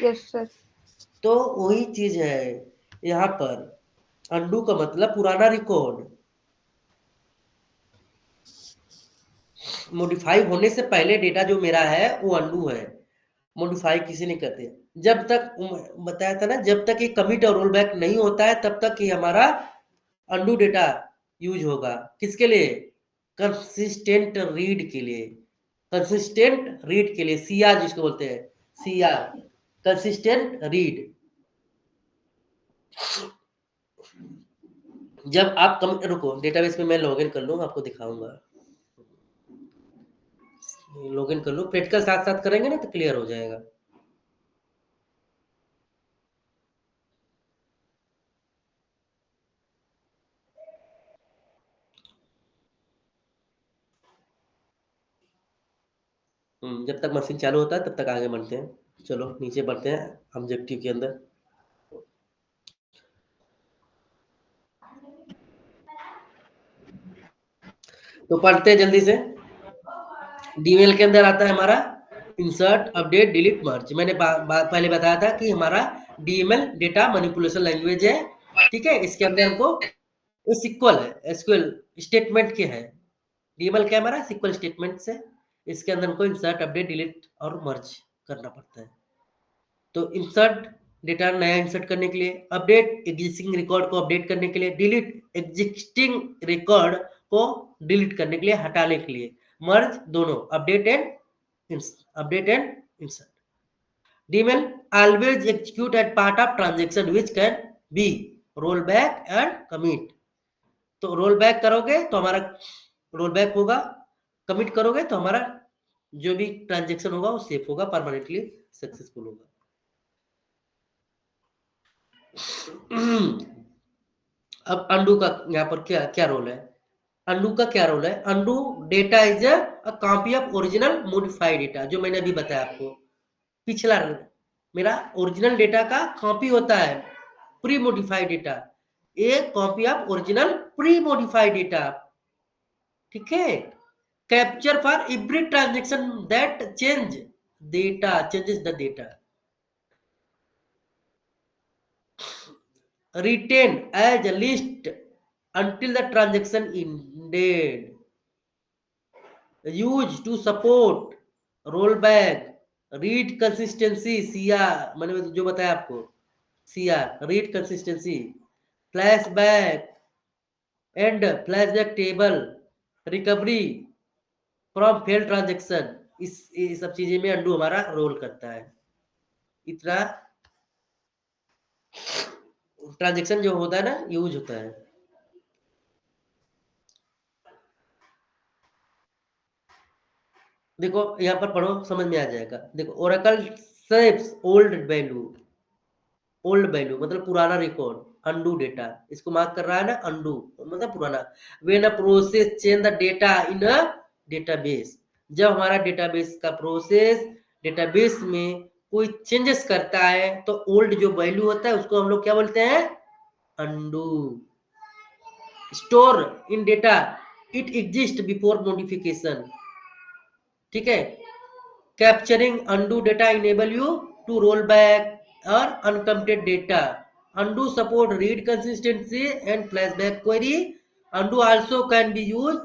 Yes sir. तो वही चीज है यहाँ पर, अंडू का मतलब पुराना रिकॉर्ड। मॉडिफाई होने से पहले डेटा जो मेरा है वो अंडू है, मॉडिफाई किसी नहीं करते। जब तक बताया था ना, जब तक ये कमिट और रोल बैक नहीं होता है तब तक ये हमारा अंडू डेटा यूज होगा। किसके लिए? कंसिस्टेंट रीड के लिए। कंसिस्टेंट रीड के लिए, सीआर जिसको बोलते हैं, सीआर, कंसिस्टेंट रीड। जब आप रुको, डेटाबेस में मैं लॉगिन कर लूँ, आपको दिखाऊंगा। लॉगिन कर लूँ, प्रैक्टिकल साथ साथ करेंगे ना तो क्लियर हो जाएगा। जब तक मशीन चालू होता है तब तक आगे बढ़ते हैं। चलो नीचे बढ़ते हैं ऑब्जेक्टिव के अंदर। तो पढ़ते हैं जल्दी से। डीमेल के अंदर आता है हमारा इंसर्ट, अपडेट, डिलीट, मर्ज। मैंने पहले बताया था कि हमारा डीएमएल डेटा मैनिपुलेशन लैंग्वेज है। ठीक है, इसके अंदर हमको सिक्वल है, एसक्यूएल स्टेटमेंट के है। डीएमएल क्या है हमारा? सिक्वल स्टेटमेंट से। इसके अंदर हमको इंसर्ट, अपडेट, डिलीट और मर्ज करना पड़ता है। तो इंसर्ट डेटा नया इंसर्ट करने के लिए, अपडेट एग्जिस्टिंग रिकॉर्ड को अपडेट करने के लिए, डिलीट एग्जिस्टिंग रिकॉर्ड को डिलीट करने के लिए, हटाने के लिए, मर्ज दोनों, update and insert. डीमेल always execute at part of transaction which can be roll back and commit। तो रोल बैक करोगे तो हमारा रोल बैक होगा, कमिट करोगे तो हमारा जो भी ट्रांजेक्शन होगा वो सेफ होगा, परमानेंटली सक्सेसफुल होगा। अब अंडू का यहाँ पर क्या क्या रोल है? अंडू का क्या रोल है? Undo data is a copy of original modified data, जो मैंने अभी बताया आपको। पिछला मेरा ओरिजिनल डेटा का कॉपी होता है pre modified data, A copy of original pre modified data. ठीक है, capture for every transaction that changes the data, retain as a list until the transaction ended, used to support rollback, read consistency, CR मैंने जो बताया आपको, CR read consistency, flashback and flashback table, recovery from failed transaction। इस सब चीजें में undo हमारा role करता है। इतना ट्रांजेक्शन जो होता है ना यूज होता है। देखो यहाँ पर पढ़ो, समझ में आ जाएगा। देखो, ओरेकल सेव्स ओल्ड वैल्यू मतलब पुराना रिकॉर्ड, अनडू डेटा, इसको मार्क कर रहा है ना, अनडू मतलब पुराना। When a process change the data in a database, जब हमारा डेटाबेस का प्रोसेस डेटाबेस में कोई चेंजेस करता है तो ओल्ड जो वैल्यू होता है उसको हम लोग क्या बोलते हैं? Undo. Store in data, it exist before modification. ठीक है, capturing undo data enable you to roll back और uncompleted data. Undo support read consistency and flashback query. Undo also can be use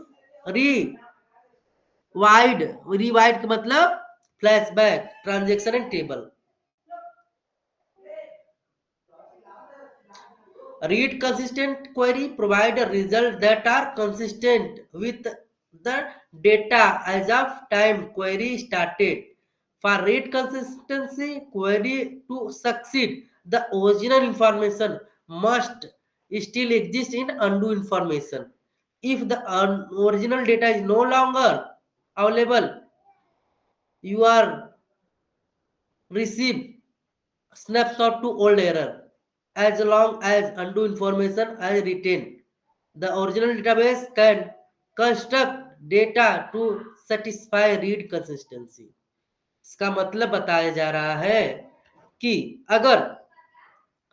rewind का मतलब flashback, transaction and table. Read consistent query provide a result that are consistent with the data as of time query started. For read consistency query to succeed, the original information must still exist in undo information. If the original data is no longer available, you are receive snapshot to old error. As long as undo information is retained, the original database can construct data to satisfy read consistency। इसका मतलब बताया जा रहा है कि अगर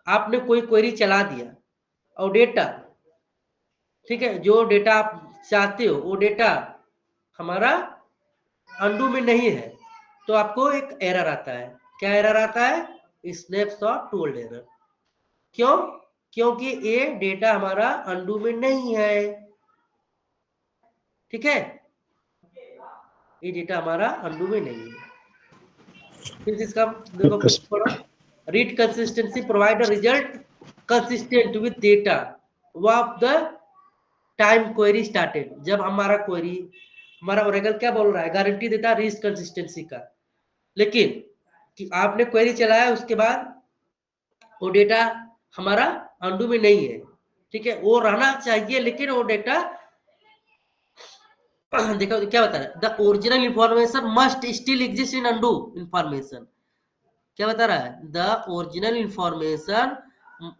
आपने कोई क्वेरी चला दिया और डेटा, ठीक है, जो डेटा आप चाहते हो वो डेटा हमारा अंडू में नहीं है, तो आपको एक एरर आता है। क्या एरर आता है? Snapshot too old error. क्यों? क्योंकि ये डेटा हमारा अंडू में नहीं है, ठीक है, ये डेटा हमारा अंडू में नहीं है। फिर इसका देखो पढ़ो, read consistency provide a result consistent with data of the time query started. जब हमारा क्वेरी, हमारा ओरेकल क्या बोल रहा है, गारंटी देता है रीड कंसिस्टेंसी का, लेकिन कि आपने क्वेरी चलाया उसके बाद वो डेटा हमारा अंडू में नहीं है, ठीक है, वो रहना चाहिए, लेकिन वो डेटा देखो क्या बता रहा है, the original information must still exist in undo information. क्या बता रहा है, द ओरिजिनल इंफॉर्मेशन,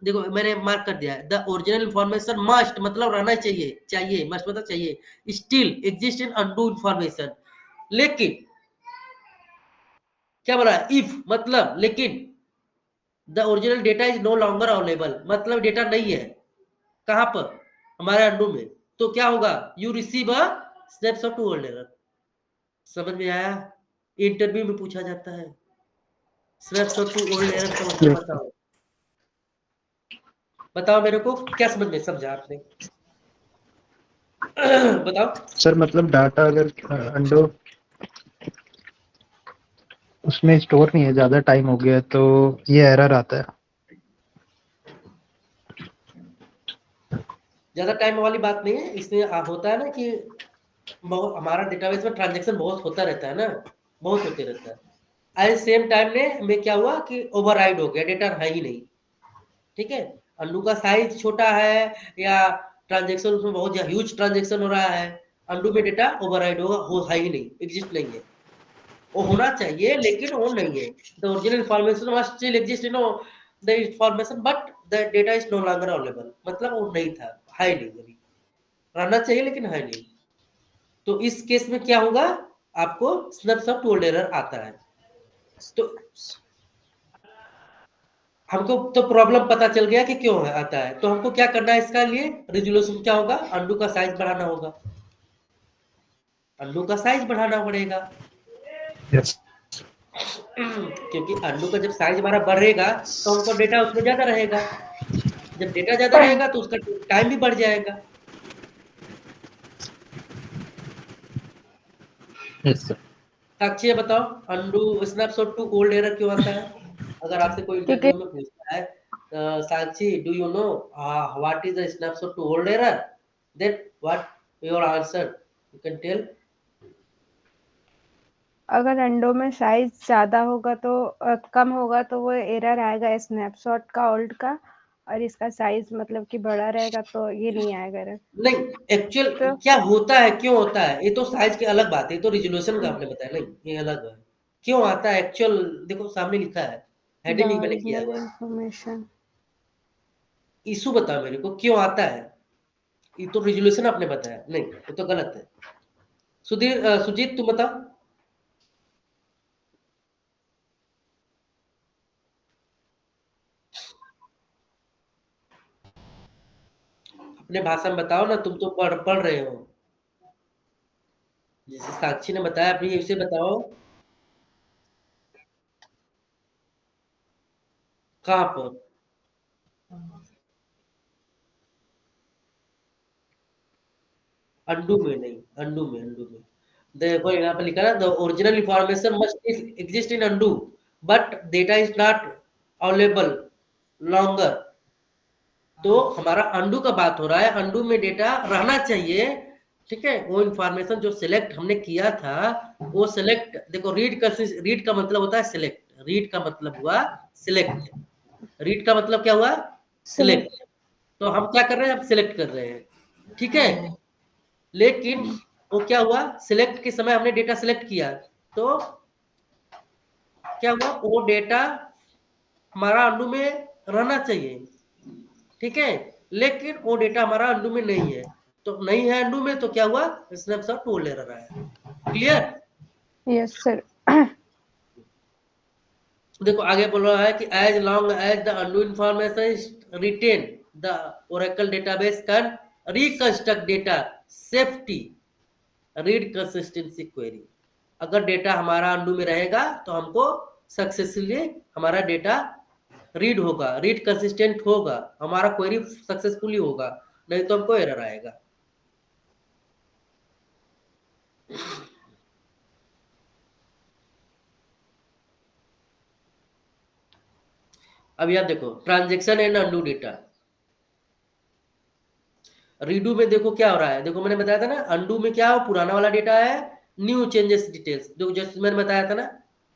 देखो मैंने मार्क कर दिया है, द ओरिजिनल इंफॉर्मेशन मस्ट मतलब रहना चाहिए, चाहिए मस्ट मतलब चाहिए, still exist in undo information. लेकिन क्या बोला, इफ मतलब लेकिन the original data is no longer available, मतलब डेटा नहीं है कहां पर, हमारे अंडू में, तो क्या होगा, you receive a snapshot too old error. समझ में आया? इंटरव्यू में पूछा जाता है, स्नैपशॉट टू ओल्ड एरर का मतलब बताओ, बताओ मेरे को क्या समझ में, समझा आपने? बताओ सर मतलब डाटा अगर अंडो उसमें स्टोर नहीं है, ज्यादा टाइम हो गया तो ये एरर आता है। ज्यादा टाइम वाली बात नहीं है, इसमें होता है ना कि हमारा डेटाबेस में ट्रांजेक्शन बहुत होता रहता है ना, बहुत होते रहता है, एट सेम टाइम में क्या हुआ कि ओवरराइड हो गया, डेटा है ही नहीं, ठीक है, अंडू का साइज छोटा है या ट्रांजेक्शन उसमें बहुत ह्यूज ट्रांजेक्शन हो रहा है, अंडू में डेटा ओवरराइड होगा, हो है ही नहीं, एग्जिस्ट नहीं है, वो होना चाहिए लेकिन वो नहीं है। The original information must still exist in the information but the data is no longer available, मतलब वो नहीं था, है नहीं, अभी रहना चाहिए लेकिन है नहीं। तो इस केस में क्या होगा, आपको स्नैपशॉट टू ओल्ड एरर आता है। तो हमको तो प्रॉब्लम पता चल गया कि क्यों है आता है, तो हमको क्या करना है, इसका लिए रिजोल्यूशन क्या होगा, अंडू का साइज बढ़ाना होगा, अंडू का साइज बढ़ाना पड़ेगा। यस। क्योंकि अंडू का जब साइज हमारा बढ़ेगा तो हमको डेटा उसमें ज्यादा रहेगा, जब डेटा ज्यादा रहेगा तो उसका टाइम भी बढ़ जाएगा। Yes sir. साक्षी ये बताओ, undo snapshot too old error क्यों आता है, अगर आपसे कोई क्योंकि इंटरव्यू में पूछता है, Sakshi do you know what is the snapshot too old error, then what your answer, you can tell. अगर अंडों में साइज ज़्यादा होगा तो कम होगा तो वो एरर आएगा स्नैपशॉट का ओल्ड का, और इसका साइज मतलब कि बड़ा रहेगा तो ये नहीं आएगा एरर। नहीं, एक्चुअल तो क्या होता है, क्यों होता है, ये तो साइज की अलग बात है, ये तो रिजोल्यूशन का आपने बताया, नहीं ये अलग है, क्यों आता है एक्चुअल, देखो सामने लिखा है, द हेडिंग मैंने किया ओरिजिनल हुआ है, इंफॉर्मेशन, इशू बताओ मेरे को क्यों आता है, ये तो रिजोल्यूशन आपने बताया, नहीं ये तो गलत है। सुधीर सुजीत तुम बताओ। अपने भाषा में बताओ ना, तुम तो पढ़ पढ़ रहे हो, जैसे साक्षी ने बताया अपनी इसे बताओ, कहाँ पर, अंडू में नहीं, अंडू में, अंडू में देखो यहाँ पे लिखा ना, the original information must exist in undo but data is not available longer. तो हमारा अंडू का बात हो रहा है, अंडू में डेटा रहना चाहिए, ठीक है, वो इंफॉर्मेशन जो सिलेक्ट हमने किया था, वो सिलेक्ट, देखो रीड का मतलब होता है सिलेक्ट, रीड का मतलब हुआ सिलेक्ट, रीड का मतलब क्या हुआ, सिलेक्ट। सिलेक्ट, तो हम क्या कर रहे हैं, हम सिलेक्ट कर रहे हैं, ठीक है, लेकिन वो क्या हुआ, सिलेक्ट के समय हमने डेटा सिलेक्ट किया, तो क्या हुआ, वो डेटा हमारा अंडू में रहना चाहिए, ठीक है, लेकिन वो डेटा हमारा अंडू में नहीं है, तो नहीं है अंडू में, तो क्या हुआ, स्नैपशॉट टू ले रहा है। क्लियर? Yes sir. देखो आगे बोल रहा है कि as long as the undo information is retained the Oracle database can reconstruct data safety read consistency query. अगर डेटा हमारा अंडू में रहेगा तो हमको सक्सेसफुली हमारा डेटा रीड होगा, रीड कंसिस्टेंट होगा, हमारा क्वेरी सक्सेसफुली होगा, नहीं तो हमको एरर आएगा। अब यार देखो transaction and undo data. Redo में देखो क्या हो रहा है, देखो मैंने बताया था ना, अंडू में क्या हो, पुराना वाला डेटा है, न्यू चेंजेस डिटेल्स, जो जैसे मैंने बताया था ना,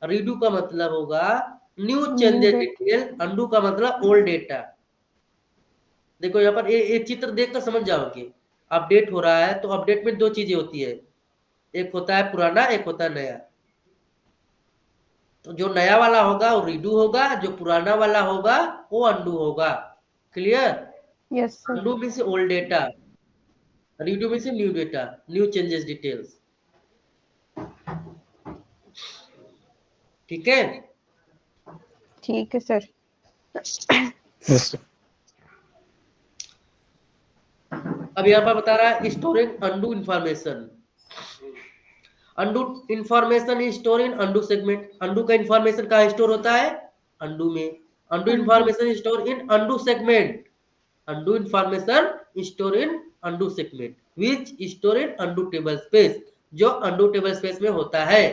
रीडू का मतलब होगा न्यू चेंजेस डिटेल, अंडू का मतलब ओल्ड डेटा। देखो यहाँ पर एक चित्र देखकर समझ जाओगे, अपडेट हो रहा है तो अपडेट में दो चीजें होती है, एक होता है पुराना, एक होता है नया। तो जो नया वाला होगा वो रीडू होगा, जो पुराना वाला होगा वो अंडू होगा। Clear? Yes sir. Undo means old data, redo means new data, new changes details. ठीक है? ठीक है सर। Yes sir. अब यहाँ पर बता रहा है storing undo information. Undo information is store in undo segment. Undo का इंफॉर्मेशन कहाँ स्टोर होता है? अंडू में। Undo information store in undo segment. Undo information store in undo segment which store in undo table space, जो undo table space में होता है।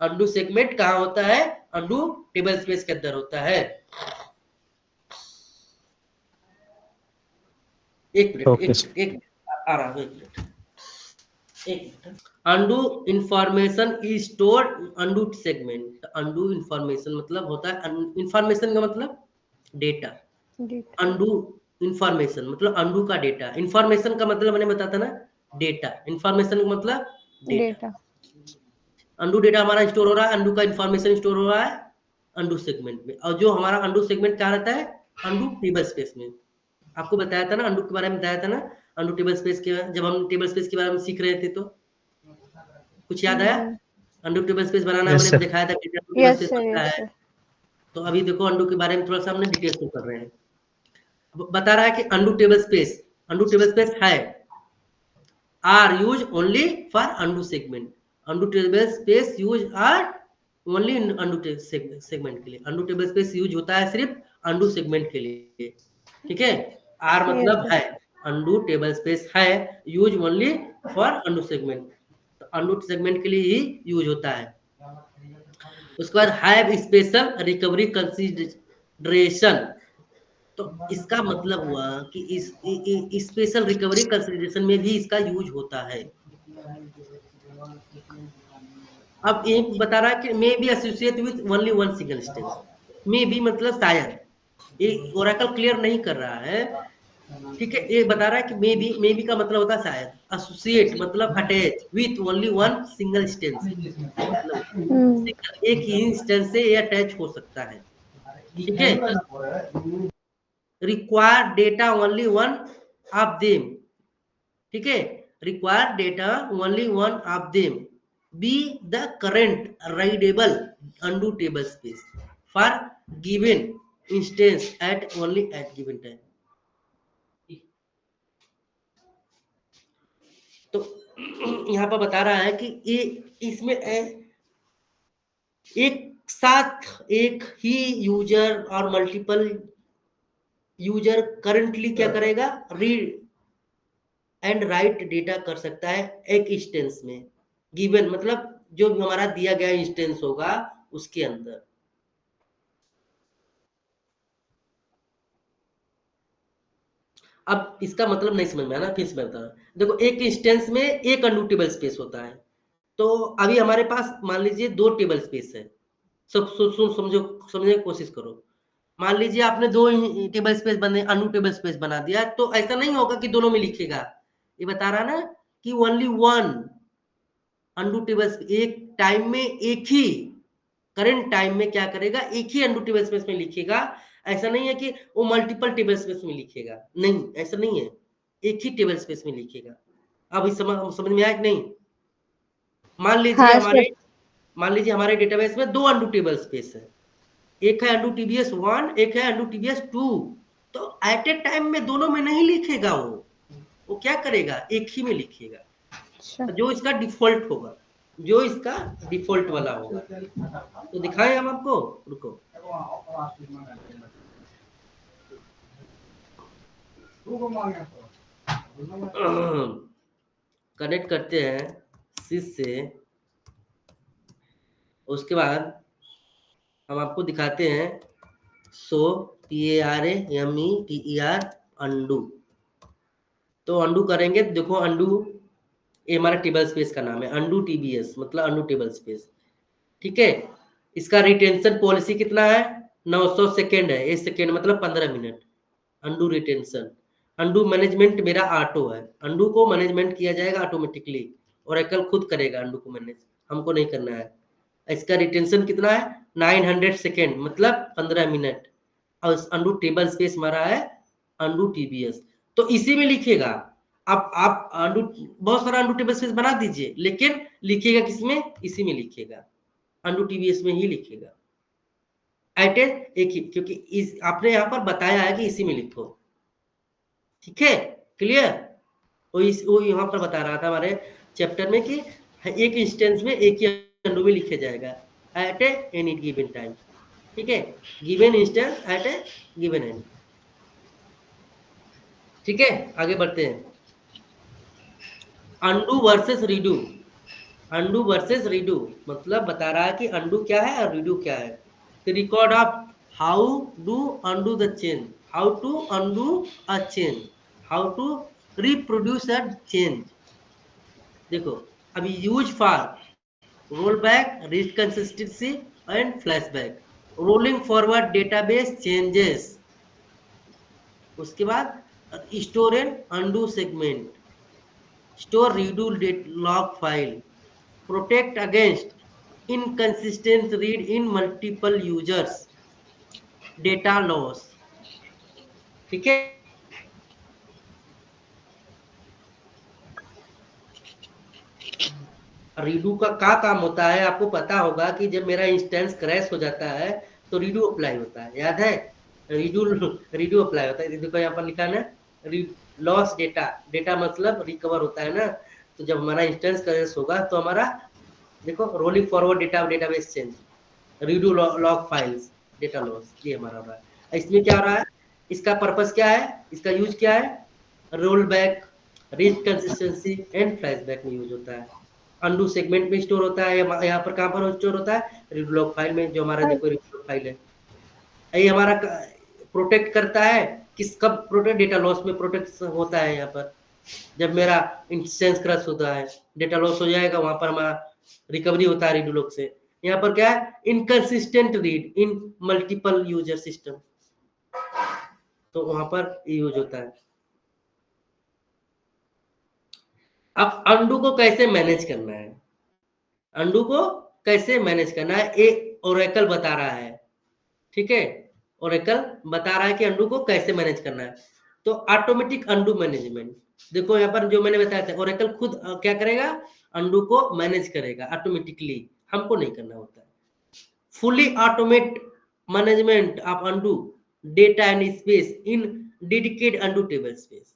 Undo segment कहाँ होता है? अंडू टेबल स्पेस के अंदर होता है। एक मिनट, ओके एक सर। मिनट, एक मिनट, आ रहा हूँ, एक मिनट, एक minute. Undo information is stored undo segment. Undo information मतलब होता है, इंफॉर्मेशन का मतलब डेटा, अंडू इंफॉर्मेशन मतलब अंडू का डेटा, इंफॉर्मेशन का मतलब मैंने बताया था ना डेटा, इंफॉर्मेशन का मतलब डेटा। डेटा। अंडू डेटा हमारा स्टोर हो रहा है, अंडू का इंफॉर्मेशन स्टोर हो रहा है अंडू सेगमेंट में, और जो हमारा अंडू सेगमेंट क्या रहता है? अंडू टेबल स्पेस में। आपको बताया था ना अंडू के बारे में, बताया था ना अंडू टेबल स्पेस के, जब हम टेबल स्पेस के बारे में सीख रहे थे तो कुछ याद आया? अंडू टेबल स्पेस बनाना यस मैंने सर। दिखाया था कैसे undo table yes space sir. बनता यस है। सर। तो अभी देखो अंडू के बारे में थोड़ा सा हमने डिटेल्स में कर रहे हैं। बता रहा है कि अंडू टेबल स्पेस है are used only for undo segment. undo table space use are only in undo segment के लिए। undo table space यूज होता है सिर्फ undo segment के लिए। ठीक है? r यस मतलब सर। है, undo table space है, use only for undo segment, तो undo segment के लिए ही यूज होता है। उसके बाद हैव स्पेशल रिकवरी कंसिडरेशन। तो इसका मतलब हुआ कि इस स्पेशल रिकवरी कंसिडरेशन में भी इसका यूज होता है। अब एक बता रहा है कि may be associate with only one single instance. May be मतलब शायद, ये ओरेकल क्लियर नहीं कर रहा है। ठीक है, ये बता रहा है कि मे बी का मतलब होता है शायद, एसोसिएट मतलब attach with only one single instance, मतलब एक ही इंस्टेंस से ये अटैच हो सकता है। ठीक है, require data only one of them. ठीक है, require data only one of them be the current readable undo table space for given instance at only at given time. तो यहाँ पर बता रहा है कि ये इसमें एक साथ एक ही यूजर और मल्टीपल यूजर करंटली क्या करेगा? रीड एंड राइट डेटा कर सकता है एक इंस्टेंस में, गिवन मतलब जो हमारा दिया गया इंस्टेंस होगा उसके अंदर। अब इसका मतलब नहीं समझ में आया ना, फिर से मैं बता रहा हूं। देखो एक इंस्टेंस में एक अंडू टेबल स्पेस होता है, तो अभी हमारे पास मान लीजिए दो टेबल स्पेस है। सब समझो, समझने की कोशिश करो। मान लीजिए आपने दो टेबल स्पेस बने, अंडू टेबल स्पेस बना दिया, तो ऐसा नहीं होगा कि दोनों में लिखेगा। ये बता रहा ना कि ओनली वन अंडू टेबल एक टाइम में, एक ही करंट टाइम में क्या करेगा? एक ही अंडू टेबल स्पेस में लिखेगा। ऐसा नहीं है कि वो मल्टीपल टेबल स्पेस में लिखेगा, नहीं ऐसा नहीं है, एक ही टेबल स्पेस में लिखेगा। अब इस समझ में आया कि नहीं? मान लीजिए हाँ हमारे सर। मान लीजिए हमारे डेटाबेस में दो अंडू टेबल स्पेस है, एक है अंडू टीबीएस 1, एक है अंडू टीबीएस 2। तो एट ए टाइम में दोनों में नहीं लिखेगा, वो क्या करेगा? एक ही में लिखेगा, अच्छा। जो इसका डिफॉल्ट होगा, जो इसका डिफॉल्ट वाला होगा। तो दिखाएं हम आपको, रुको। कनेक्ट करते हैं सिस से। उसके बाद हम आपको दिखाते हैं सो PARAMETER अंडू। तो अंडू करेंगे, देखो अंडू ये हमारा टेबल स्पेस का नाम है, अंडू TBS मतलब अंडू टेबल स्पेस। ठीक है, इसका रिटेंशन पॉलिसी कितना है, 900 सेकेंड है, 1 सेकेंड मतलब 15 minute undo retention. Undo management मेरा ऑटो है, अंडू को मैनेजमेंट किया जाएगा ऑटोमेटिकली, ओरेकल खुद करेगा अंडू को मैनेज, हमको नहीं करना है। इसका रिटेंशन कितना है, 900 सेकेंड मतलब 15 मिनट। और अंडू टेबल स्पेस हमारा है अंडू TBS। तो इसी में लिखिएगा, आप अंडू बहुत सारा अंडू टेबल स्पेस बना दीजिए, लेकिन लिखिएगा किसमें, इसी में लिखिएगा, अंडू TBS में ही लिखिएगा। एटेज एक ही, क्योंकि इस आपने यहाँ पर बताया है कि इसी में लिखो। ठीक है, क्लियर। वो यहाँ पर बता रहा था हमारे चैप्टर में कि एक इंस्टेंस में एक ही अंडू में लिखे जाएगा एट एनी गिवन टाइम। ठीक है, given instance at a given end. ठीक है, आगे बढ़ते हैं। Undo versus redo. Undo versus redo मतलब बता रहा है कि अंडू क्या है और रीडू क्या है। तो record of how do undo the change, how to undo a change, how to reproduce a change. देखो अभी use for roll back, read consistency and flashback, rolling forward database changes. उसके बाद store and undo segment, store redo log file, protect against inconsistent read in multiple users, data loss। ठीक है, redo का क्या काम होता है आपको पता होगा कि जब मेरा इंस्टेंस क्रैश हो जाता है तो रीडू अप्लाई होता है, याद है, रीडू अप्लाई होता है। देखो यहाँ पर लिखा है ना, लॉस डेटा, डेटा मतलब रिकवर होता है ना। तो जब हमारा इंस्टेंस क्रैश होगा तो हमारा देखो rolling forward database change, redo log files, data loss, ये हमारा हो रहा है। इसमें क्या हो रहा है, इसका पर्पस क्या है, इसका यूज क्या है, role back, read consistency and flashback में यूज होता है। अंडू सेगमेंट में स्टोर होता है, यहाँ पर कहाँ पर स्टोर होता है, रीडू लॉग फाइल में, जो हमारा देखो रीडू लॉग फाइल है। ये हमारा प्रोटेक्ट करता है, किस कब प्रोटेक्ट, डेटा लॉस में प्रोटेक्ट होता है। यहाँ पर जब मेरा इंस्टेंस क्रैश होता है, डेटा लॉस हो जाएगा, वहां पर हमारा रिकवरी होता है रीडू लॉग से। यहाँ पर क्या है, inconsistent read in multiple user system, तो वहां पर यूज होता है। अब अंडू को कैसे मैनेज करना है, अंडू को कैसे मैनेज करना है, ये ओरेकल बता रहा है। ठीक है, ओरेकल बता रहा है कि अंडू को कैसे मैनेज करना है। तो ऑटोमेटिक अंडू मैनेजमेंट, देखो यहाँ पर जो मैंने बताया था, ओरेकल खुद क्या करेगा, अंडू को मैनेज करेगा ऑटोमेटिकली, हमको नहीं करना होता है। Fully automate management of undo data and space in dedicated undo table space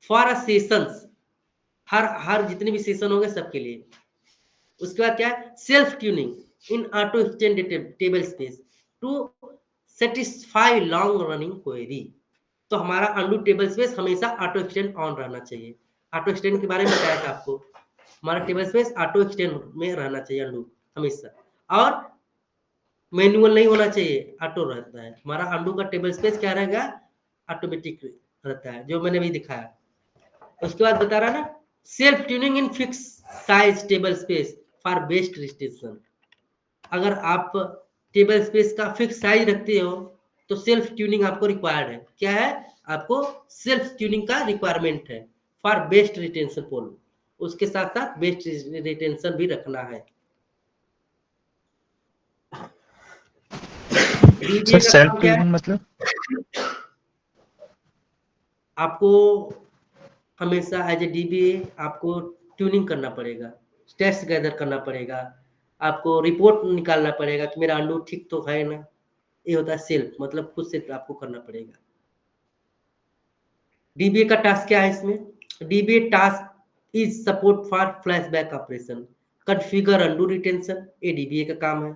for sessions, हर जितने भी सेशन होंगे सबके लिए। उसके बाद क्या है, self tuning in auto extend table space to satisfy long running query. तो हमारा अंडू टेबल स्पेस हमेशा ऑटो एक्सटेंड ऑन रहना चाहिए। ऑटो एक्सटेंड के बारे में बताया था आपको, हमारा टेबल स्पेस ऑटो एक्सटेंड में रहना चाहिए अंडू हमेशा, और मैनुअल नहीं होना चाहिए, ऑटो रहता है हमारा अंडू का टेबल स्पेस, क्या रहेगा, ऑटोमेटिक रहता है, जो मैंने भी दिखाया। उसके बाद बता रहा ना, self tuning in fix size table space for best restriction. अगर आप टेबल स्पेस का फिक्स साइज रखते हो तो सेल्फ ट्यूनिंग आपको रिक्वायर्ड है। क्या है, आपको सेल्फ ट्यूनिंग का रिक्वायरमेंट है फॉर बेस्ट रिटेंशन पोल, उसके साथ साथ बेस्ट रिटेंशन भी रखना है। सर सेल्फ ट्यूनिंग मतलब, आपको हमेशा एज ए DBA आपको ट्यूनिंग करना पड़ेगा, टेस्ट गैदर करना पड़ेगा, आपको रिपोर्ट निकालना पड़ेगा कि मेरा अंडू ठीक तो है ना। ये होता है सेल्फ, मतलब खुद से आपको करना पड़ेगा। DBA का टास्क क्या है इसमें, DBA task is support for flashback operation, configure undo retention, ये DBA का काम है।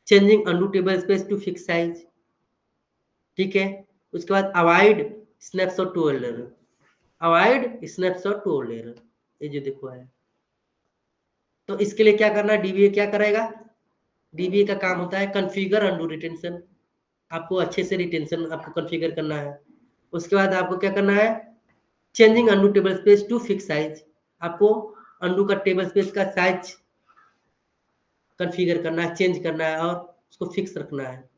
Changing undo table space to fix size, ठीक है। उसके बाद avoid snapshot too old error, avoid snapshot too old error, ये जो देखो है। तो इसके लिए क्या करना है, डीबीए क्या करेगा, डीबीए का काम होता है कॉन्फ़िगर अंडू रिटेंशन, आपको अच्छे से रिटेंशन आपको कॉन्फ़िगर करना है। उसके बाद आपको क्या करना है, changing undo table space to fix size, आपको अंडू का टेबल स्पेस का साइज कॉन्फ़िगर करना है, चेंज करना है और उसको फिक्स रखना है।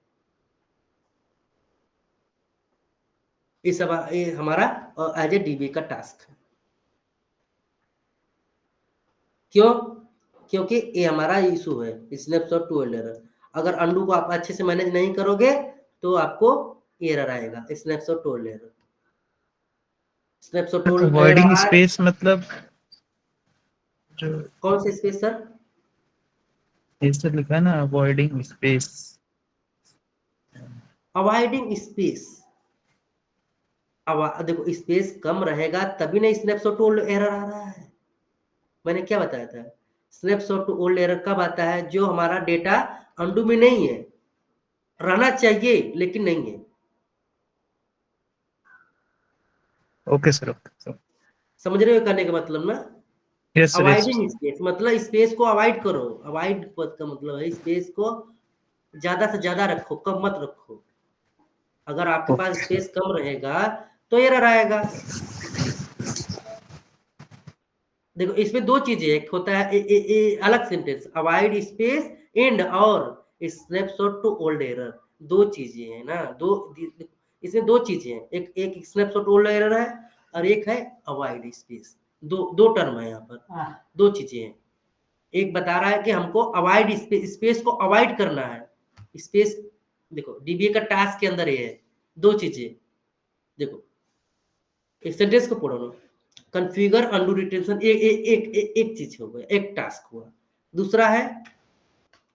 ये सब ये हमारा एज ए डीबी का टास्क है। क्यों, क्योंकि ये हमारा इशू है स्नैपशॉट टू ओल्ड एरर। अगर अंडू को आप अच्छे से मैनेज नहीं करोगे तो आपको एरर आएगा, snapshot too old error. Snapshot too old error avoiding आ रहा है, स्पेस मतलब जो कौन से स्पेस सर? इस लिखा है ना, अवॉइडिंग स्पेस। अवॉइडिंग स्पेस, अब देखो स्पेस कम रहेगा तभी ना स्नैपशॉट टू ओल्ड एरर आ रहा है। मैंने क्या बताया था, स्नैपशॉट टू ओल्ड एरर कब आता है, जो हमारा डेटा अंडू में नहीं है, रहना चाहिए लेकिन नहीं है। Okay sir, okay. समझ रहे हो कहने का मतलब ना? Yes sir, yes. Avoiding space मतलब स्पेस को अवॉइड करो, अवॉइड का मतलब है स्पेस को ज्यादा से ज्यादा रखो, कम मत रखो। अगर आपके पास स्पेस कम रहेगा तो एरर आएगा। देखो इसमें दो चीजें, एक होता है अलग सेंटेंस, अवॉइड स्पेस एंड और स्नैपशॉट टू ओल्ड एरर, दो चीजें हैं ना, दो इसमें दो चीजें हैं, एक एक स्नैपशॉट ओल्ड एरर है और एक है अवॉइड स्पेस, दो टर्म है यहाँ पर, दो चीजें हैं। एक बता रहा है कि हमको अवॉइड स्पेस को अवॉइड करना है, स्पेस देखो डीबीए का टास्क के अंदर ये है, दो चीजें देखो, एक सेंटेंस को पढ़ो ना, कॉन्फ़िगर अंडू रिटेंशन एक चीज हो गया, एक टास्क हुआ। दूसरा है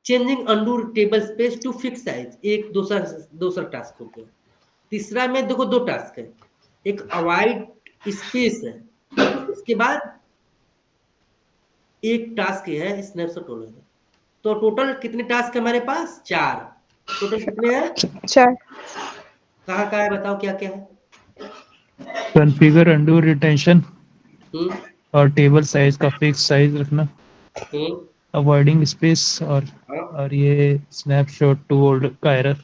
changing undo table space to fix size, एक दूसरा टास्क हो गया। तीसरा में देखो दो टास्क है, एक अवॉइड स्पेस है, उसके बाद एक टास्क है स्नैपशॉट होल्डर। तो टोटल कितने टास्क है हमारे पास, 4। टोटल कितने हैं, 4। कहाँ है बताओ क्या क्या है? कॉन्फ़िगर अंडू रिटेंशन हम्म और टेबल साइज का फिक्स साइज रखना, हम्म अवॉइडिंग स्पेस हाँ और ये स्नैपशॉट टू ओल्ड का एरर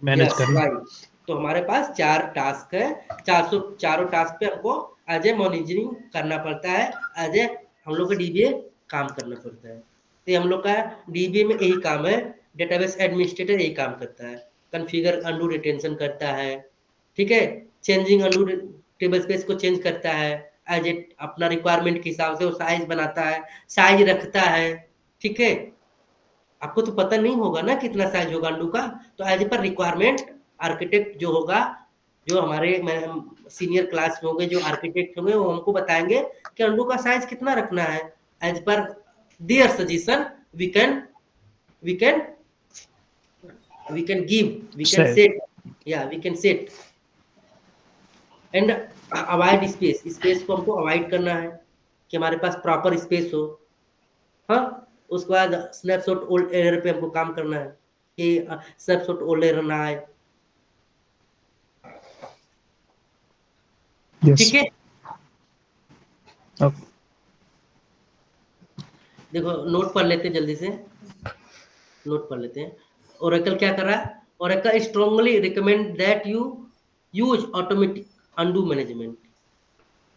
मैनेज यस करना। राइट। तो हमारे पास 4 टास्क है, 400 चारों टास्क पे हमको एज ए मॉनिटरिंग करना पड़ता है, एज ए हम लोग का डीबीए काम करना पड़ता है। तो ये हम लोग का डीबीए में यही काम है, डेटाबेस एडमिनिस्ट्रेटर यही काम करता है, कॉन्फ़िगर अंडू रिटेंशन करता है, ठीक है, चेंजिंग अंडू टेबल स्पेस को चेंज करता है, एज ए अपना रिक्वायरमेंट के हिसाब से वो साइज बनाता है, साइज रखता है, ठीक है। आपको तो पता नहीं होगा ना कितना साइज होगा अंडू का, तो एज पर रिक्वायरमेंट आर्किटेक्ट जो होगा, जो हमारे सीनियर क्लास में होंगे, जो आर्किटेक्ट होंगे, वो हमको बताएंगे कि अंडू का साइज कितना रखना है। As per their suggestion we can we can we can give, we can सही। सेट, या we can set and avoid space, space को हमको अवॉइड करना है कि हमारे पास प्रॉपर स्पेस हो। हाँ, उसके बाद स्नैपशॉट ओल्ड एरर पे हमको काम करना है कि स्नैपशॉट ओल्ड एरर ना आए, यस। ठीक है। ओके। देखो नोट पढ़ लेते हैं जल्दी से, नोट पढ़ लेते हैं। ओरेकल क्या कर रहा है, Oracle strongly recommend that you use automatic undo management,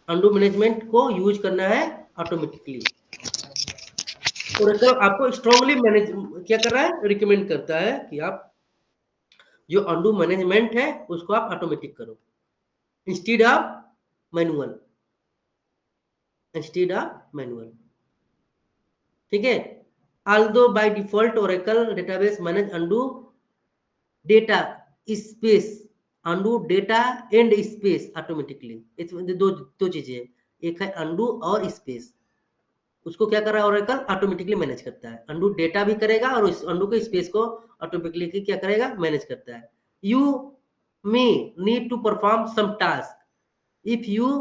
undo management को यूज करना है ऑटोमेटिकली। ओरेकल आपको स्ट्रांगली मैनेज क्या कर रहा है, रिकमेंड करता है कि आप जो अंडू मैनेजमेंट है उसको आप ऑटोमेटिक करो, instead of manual, instead of manual, ठीक है। although by default Oracle database manage undo data space, undo data and space automatically, इसमें दो चीजें हैं, एक है undo और space, उसको क्या कर रहा है Oracle ऑटोमेटिकली मैनेज करता है, undo डेटा भी करेगा और उस undo के स्पेस को ऑटोमेटिकली क्या करेगा, मैनेज करता है। you may need to perform some task if you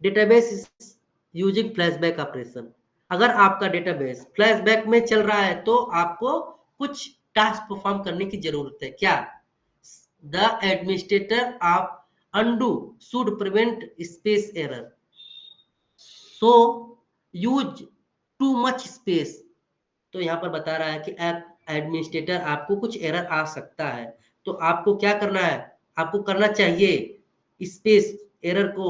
database is using flashback operation, अगर आपका डेटाबेस फ्लैशबैक में चल रहा है तो आपको कुछ टास्क परफॉर्म करने की जरूरत है। क्या, the administrator of undo should prevent space error, so use too much space। तो यहाँ पर बता रहा है कि एडमिनिस्ट्रेटर आपको कुछ एरर आ सकता है, तो आपको क्या करना है, आपको करना चाहिए स्पेस एरर को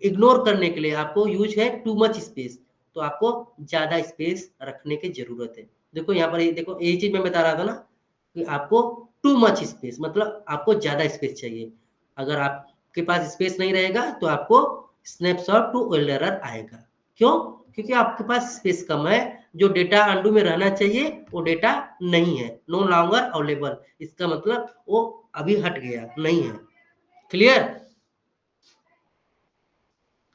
इग्नोर करने के लिए आपको यूज है टू मच स्पेस, तो आपको ज्यादा स्पेस रखने की जरूरत है। देखो यहाँ पर देखो यही चीज मैं बता रहा था ना कि आपको टू मच स्पेस मतलब आपको ज्यादा स्पेस चाहिए। अगर आपके पास स्पेस नहीं रहेगा तो आपको स्नैपशॉट टू ओल्ड एरर आएगा। क्यों? क्योंकि आपके पास स्पेस कम है, जो डेटा अंडू में रहना चाहिए वो डेटा नहीं है, नो लॉन्गर अवेलेबल, इसका मतलब वो अभी हट गया, नहीं है। क्लियर?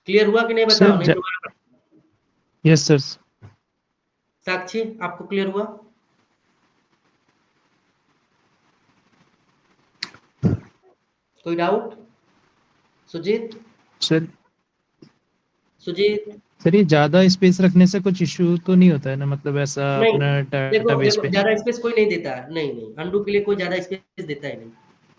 क्लियर हुआ कि नहीं बताओ, नहीं सर दोबारा। Yes sir. साक्षी आपको क्लियर हुआ? कोई doubt? Sujit? Sir Sujit? Sir ये ज्यादा स्पेस रखने से कुछ इश्यू तो नहीं होता है ना, मतलब ऐसा नहीं, अपना देखो डाटाबेस देखो पे? ज्यादा स्पेस कोई नहीं देता है, नहीं नहीं, अंडू के लिए कोई ज्यादा स्पेस देता ही नहीं।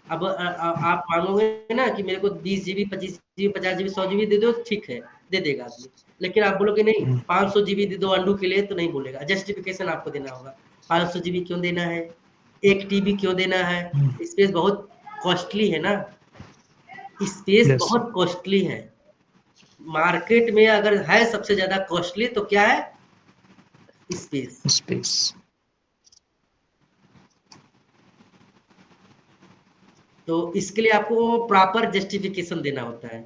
अब आप मांगोगे ना कि मेरे को 20 जीबी 25 जीबी 50 जीबी 100 जीबी दे दो, ठीक है दे देगा आदमी। लेकिन आप बोलोगे नहीं 500 जीबी दे दो अंडू के लिए, तो नहीं बोलेगा। जस्टिफिकेशन आपको देना होगा, 500 जीबी क्यों देना है, 1 टीबी क्यों देना है। स्पेस बहुत कॉस्टली है ना, स्पेस यस बहुत कॉस्टली है। मार्केट में अगर है सबसे ज्यादा कॉस्टली तो क्या है, स्पेस। स्पेस। तो इसके लिए आपको प्रॉपर जस्टिफिकेशन देना होता है।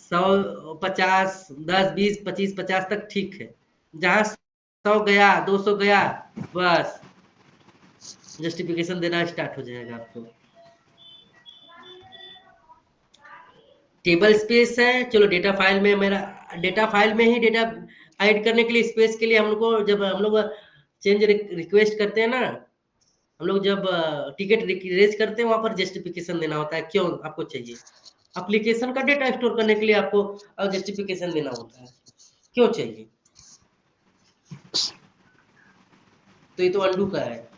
100 50 10 20 25 50 तक ठीक है, जहां 100 गया 200 गया बस जस्टिफिकेशन देना स्टार्ट हो जाएगा आपको। टेबल स्पेस है, चलो डेटा फाइल में मेरा डेटा फाइल में ही डेटा ऐड करने के लिए स्पेस के लिए हम लोग को, जब हम लोग चेंज रिक्वेस्ट करते हैं ना, हम लोग जब टिकट रेज करते हैं वहां पर जस्टिफिकेशन देना होता है क्यों आपको चाहिए। एप्लीकेशन का डेटा स्टोर करने के लिए आपको जस्टिफिकेशन देना होता है, क्यों चाहिए। तो ये तो अंडू का है।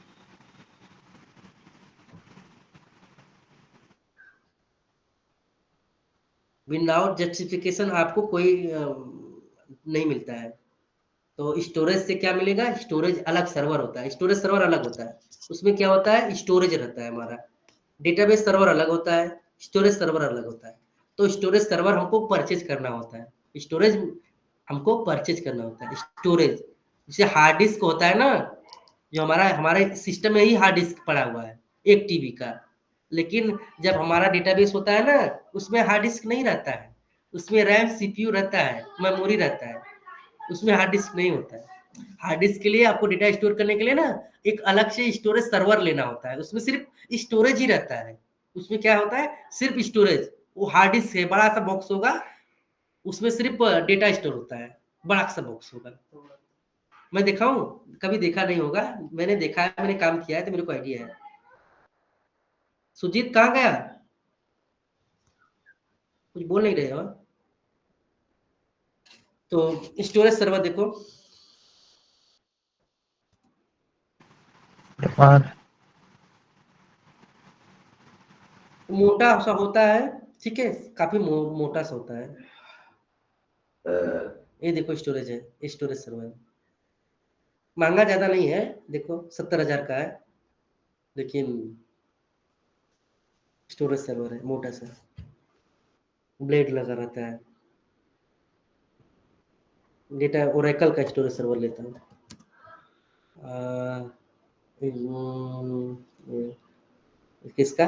विदाउट जस्टिफिकेशन आपको कोई नहीं मिलता है। तो स्टोरेज से क्या मिलेगा, स्टोरेज अलग सर्वर होता है, स्टोरेज सर्वर अलग होता है। उसमें क्या होता है, स्टोरेज रहता है हमारा, डेटाबेस सर्वर अलग होता है, स्टोरेज सर्वर अलग होता है। तो स्टोरेज सर्वर हमको परचेज करना होता है, स्टोरेज हमको परचेज करना होता है। स्टोरेज जैसे हार्ड डिस्क होता है ना, जो हमारा हमारे सिस्टम में ही हार्ड डिस्क पड़ा हुआ है 1 टीबी का, लेकिन जब हमारा डेटाबेस होता है ना उसमें हार्ड डिस्क नहीं रहता है, उसमें रैम सीपीयू रहता है, मेमोरी रहता है, उसमें हार्ड डिस्क नहीं होता है। हार्ड डिस्क के लिए आपको डेटा स्टोर करने के लिए ना एक अलग से स्टोरेज सर्वर लेना होता है, उसमें सिर्फ स्टोरेज ही रहता है। उसमें क्या होता है, सिर्फ स्टोरेज, वो हार्ड डिस्क है, बड़ा सा बॉक्स होगा, उसमें सिर्फ डेटा स्टोर होता है, बड़ा सा बॉक्स होगा। मैं देखा हूँ, कभी देखा नहीं होगा, मैंने देखा है, मैंने काम किया है तो मेरे को आइडिया है। सुजीत कहाँ गया, कुछ बोल नहीं रहे हो। तो स्टोरेज सर्वर देखो मोटा सा होता है, ठीक है, काफी मोटा सा होता है। ये देखो स्टोरेज है, स्टोरेज सर्वर महंगा ज्यादा नहीं है, देखो 70,000 का है, लेकिन स्टोरेज सर्वर है मोटा सा, ब्लेड लगा रहता है। डेटा ओरेकल का स्टोरेज सर्वर लेता हूँ, किसका,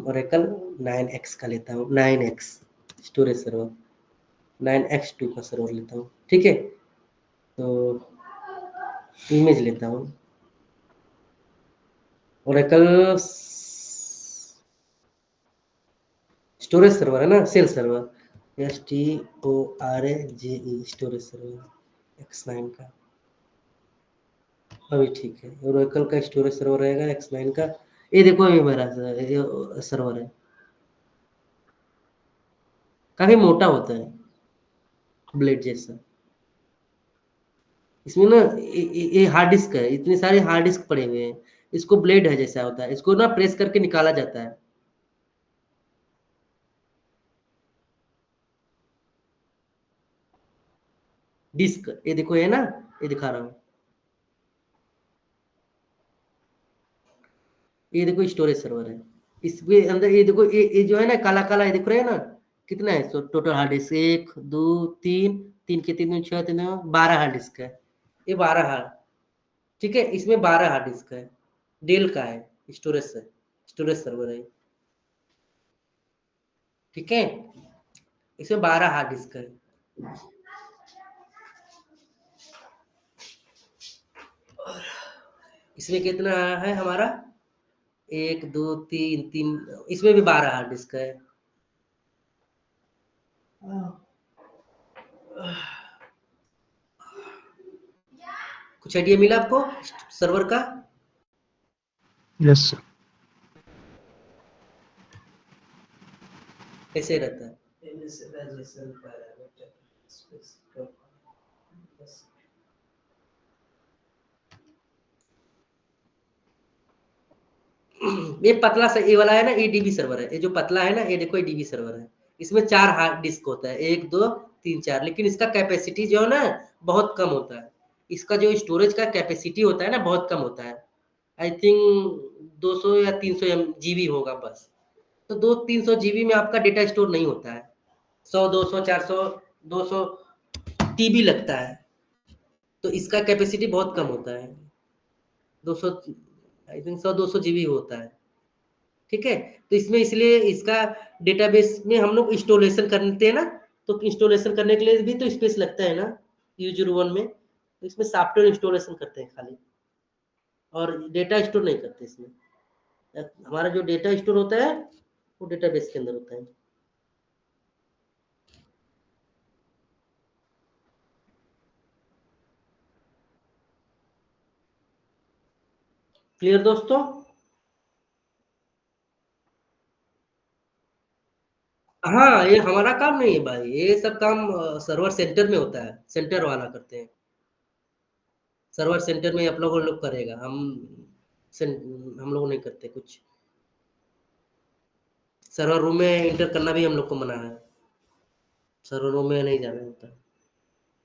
ओरेकल 9x का लेता हूँ, 9x स्टोरेज सर्वर, 9x2 का सर्वर लेता हूँ, ठीक है। तो इमेज लेता हूँ ओरेकल स्टोरेज सर्वर है ना, cell server, STORAGE storage server X9 का, अभी ठीक है। ओरेकल का स्टोरेज सर्वर रहेगा X9 का, ये देखो ये मेरा सर्वर है, काफी मोटा होता है, ब्लेड जैसा। इसमें ना ये हार्ड डिस्क है, इतने सारे हार्ड डिस्क पड़े हुए हैं, इसको ब्लेड है जैसा होता है, इसको ना प्रेस करके निकाला जाता है। डिस्क ये देखो, ये ना, ये दिखा रहा हूँ, ये देखो स्टोरेज सर्वर है। इसके अंदर ये देखो, ये जो है ना काला काला, ये दिख रहा है ना, कितना है टोटल हार्ड डिस्क, 1 2 3, 3 के 3 6 3 12 हार्ड डिस्क है। ये 12 हार्ड, ठीक है, इसमें 12 हार्ड डिस्क है, डेल का है, स्टोरेज सर्वर है, ठीक है, इसमें 12 हार्ड डिस्क है। इसमें कितना है हमारा, 1 2 3 3, इसमें भी 12 हार्ड डिस्क है। कुछ आइडिया मिला आपको सर्वर का? Yes sir. कैसे रहता है? ये पतला सा ये वाला है ना, ये डीबी सर्वर है। ये जो पतला है ना, ये देखो ये डीबी सर्वर है। इसमें 4 हार्ड डिस्क होता है, 1 2 3 4, लेकिन इसका कैपेसिटी जो है ना बहुत कम होता है। इसका जो स्टोरेज का कैपेसिटी होता है ना बहुत कम होता है। आई थिंक 200 या 300 जीबी होगा बस। तो 200-300 जीबी में आपका डेटा स्टोर नहीं होता है। 100 200 400 200 टीबी लगता है। तो इसका कैपेसिटी बहुत कम होता है, 200, आई थिंक 100 200 जीबी होता है, ठीक है। तो इसमें इसलिए इसका डेटाबेस में हम लोग इंस्टॉलेशन करते हैं ना, तो इंस्टॉलेशन करने के लिए भी तो स्पेस लगता है ना यूजर वन में। तो इसमें सॉफ्टवेयर इंस्टॉलेशन करते हैं खाली, और डेटा स्टोर नहीं करते इसमें। हमारा जो डेटा स्टोर होता है वो डेटाबेस के अंदर होता है। क्लियर दोस्तों? हाँ, ये हमारा काम नहीं है भाई, ये सब काम सर्वर सेंटर में होता है, सेंटर वाला करते हैं। सर्वर सेंटर में आप लोग करेगा, हम लोग नहीं करते कुछ। सर्वर रूम में एंटर करना भी हम लोग को मना है, सर्वर रूम में नहीं जाना होता।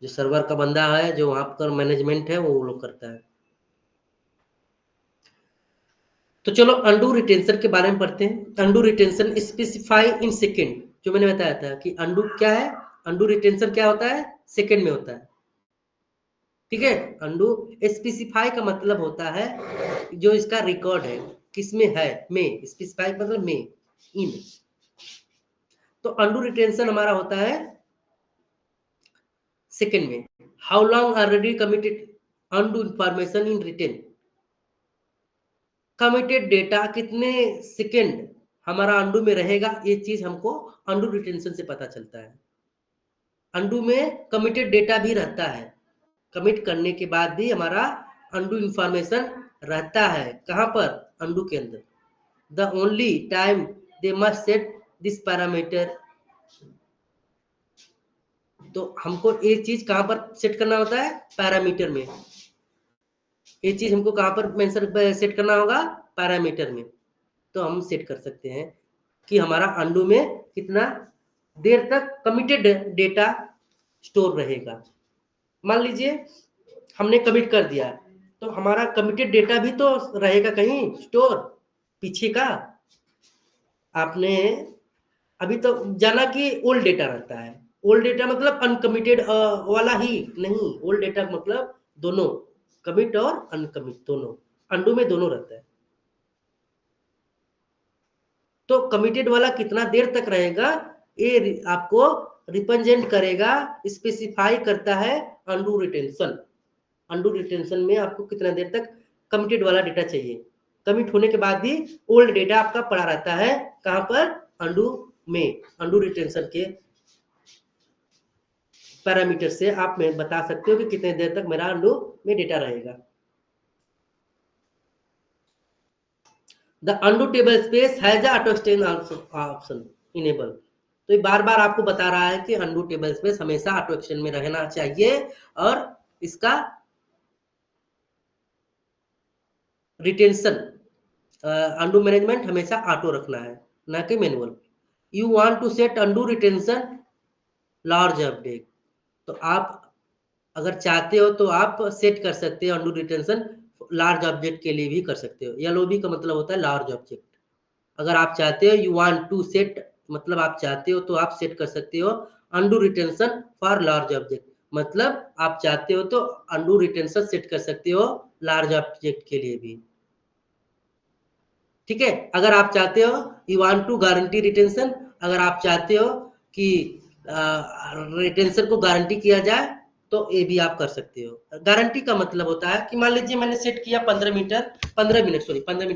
जो सर्वर का बंदा है, जो वहाँ पर मैनेजमेंट है, वो लोग करता है। तो चलो अंडू रिटेंशन के बारे में पढ़ते हैं। Undo retention specify in second, जो मैंने बताया था कि अंडू क्या है, अंडू रिटेंशन क्या होता है, सेकेंड में होता है, ठीक है। अंडू स्पेसिफाई का मतलब होता है जो इसका रिकॉर्ड है, किसमें है, में, स्पेसिफाई मतलब में, इन। तो अंडू रिटेंशन हमारा होता है सेकेंड में। How long already committed undo information in retain, committed data कितने सेकेंड हमारा अंडू में रहेगा, ये चीज हमको अंडू रिटेंशन से पता चलता है। अंडू में कमिटेड डेटा भी रहता है, कमिट करने के बाद भी हमारा अंडू इंफॉर्मेशन रहता है। कहां पर, अंडू के अंदर। The only time they must set this parameter, तो हमको ये चीज कहां पर सेट करना होता है, पैरामीटर में। ये चीज हमको कहां पर मेंशन सेट करना होगा, पैरामीटर में। तो हम सेट कर सकते हैं कि हमारा अंडू में कितना देर तक कमिटेड डेटा स्टोर रहेगा। मान लीजिए हमने कमिट कर दिया, तो हमारा कमिटेड डेटा भी तो रहेगा कहीं स्टोर पीछे का। आपने अभी तो जाना कि ओल्ड डेटा रहता है, ओल्ड डेटा मतलब अनकमिटेड वाला ही नहीं, ओल्ड डेटा मतलब दोनों, कमिट और अनकमिट दोनों, अंडू में दोनों रहता है। तो कमिटेड वाला कितना देर तक रहेगा, ये आपको रिप्रेजेंट करेगा, स्पेसिफाई करता है अंडू रिटेंशन। अंडू रिटेंशन में आपको कितना देर तक कमिटेड वाला डेटा चाहिए, कमिट होने के बाद भी ओल्ड डेटा आपका पड़ा रहता है कहां पर, अंडू में। अंडू रिटेंशन के पैरामीटर से आप में बता सकते हो कि कितने देर तक मेरा अंडू में डेटा रहेगा। The undo table space has auto extend option enable, तो ये बार बार आपको बता रहा है कि अंडू टेबल स्पेस हमेशा ऑटो एक्सटेंड में रहना चाहिए, और इसका रिटेंशन, अंडू मैनेजमेंट हमेशा ऑटो रखना है, ना कि manual. You want to set undo retention large update, तो आप अगर चाहते हो तो आप सेट कर सकते हो अंडू रिटेंशन लार्ज ऑब्जेक्ट के लिए भी कर सकते हो। एलओबी का मतलब होता है लार्ज ऑब्जेक्ट। अगर आप चाहते हो, यू वांट टू सेट मतलब आप चाहते हो, तो आप सेट कर सकते हो undo retention for large object, मतलब आप चाहते हो तो अंडू रिटेंशन सेट कर सकते हो लार्ज ऑब्जेक्ट के लिए भी। ठीक है, अगर आप चाहते हो you want to guarantee retention, अगर आप चाहते हो कि रिटेंशन को गारंटी किया जाए तो ये भी आप कर सकते हो। गारंटी का मतलब होता है कि मान लीजिए मैंने सेट किया 15 मिनट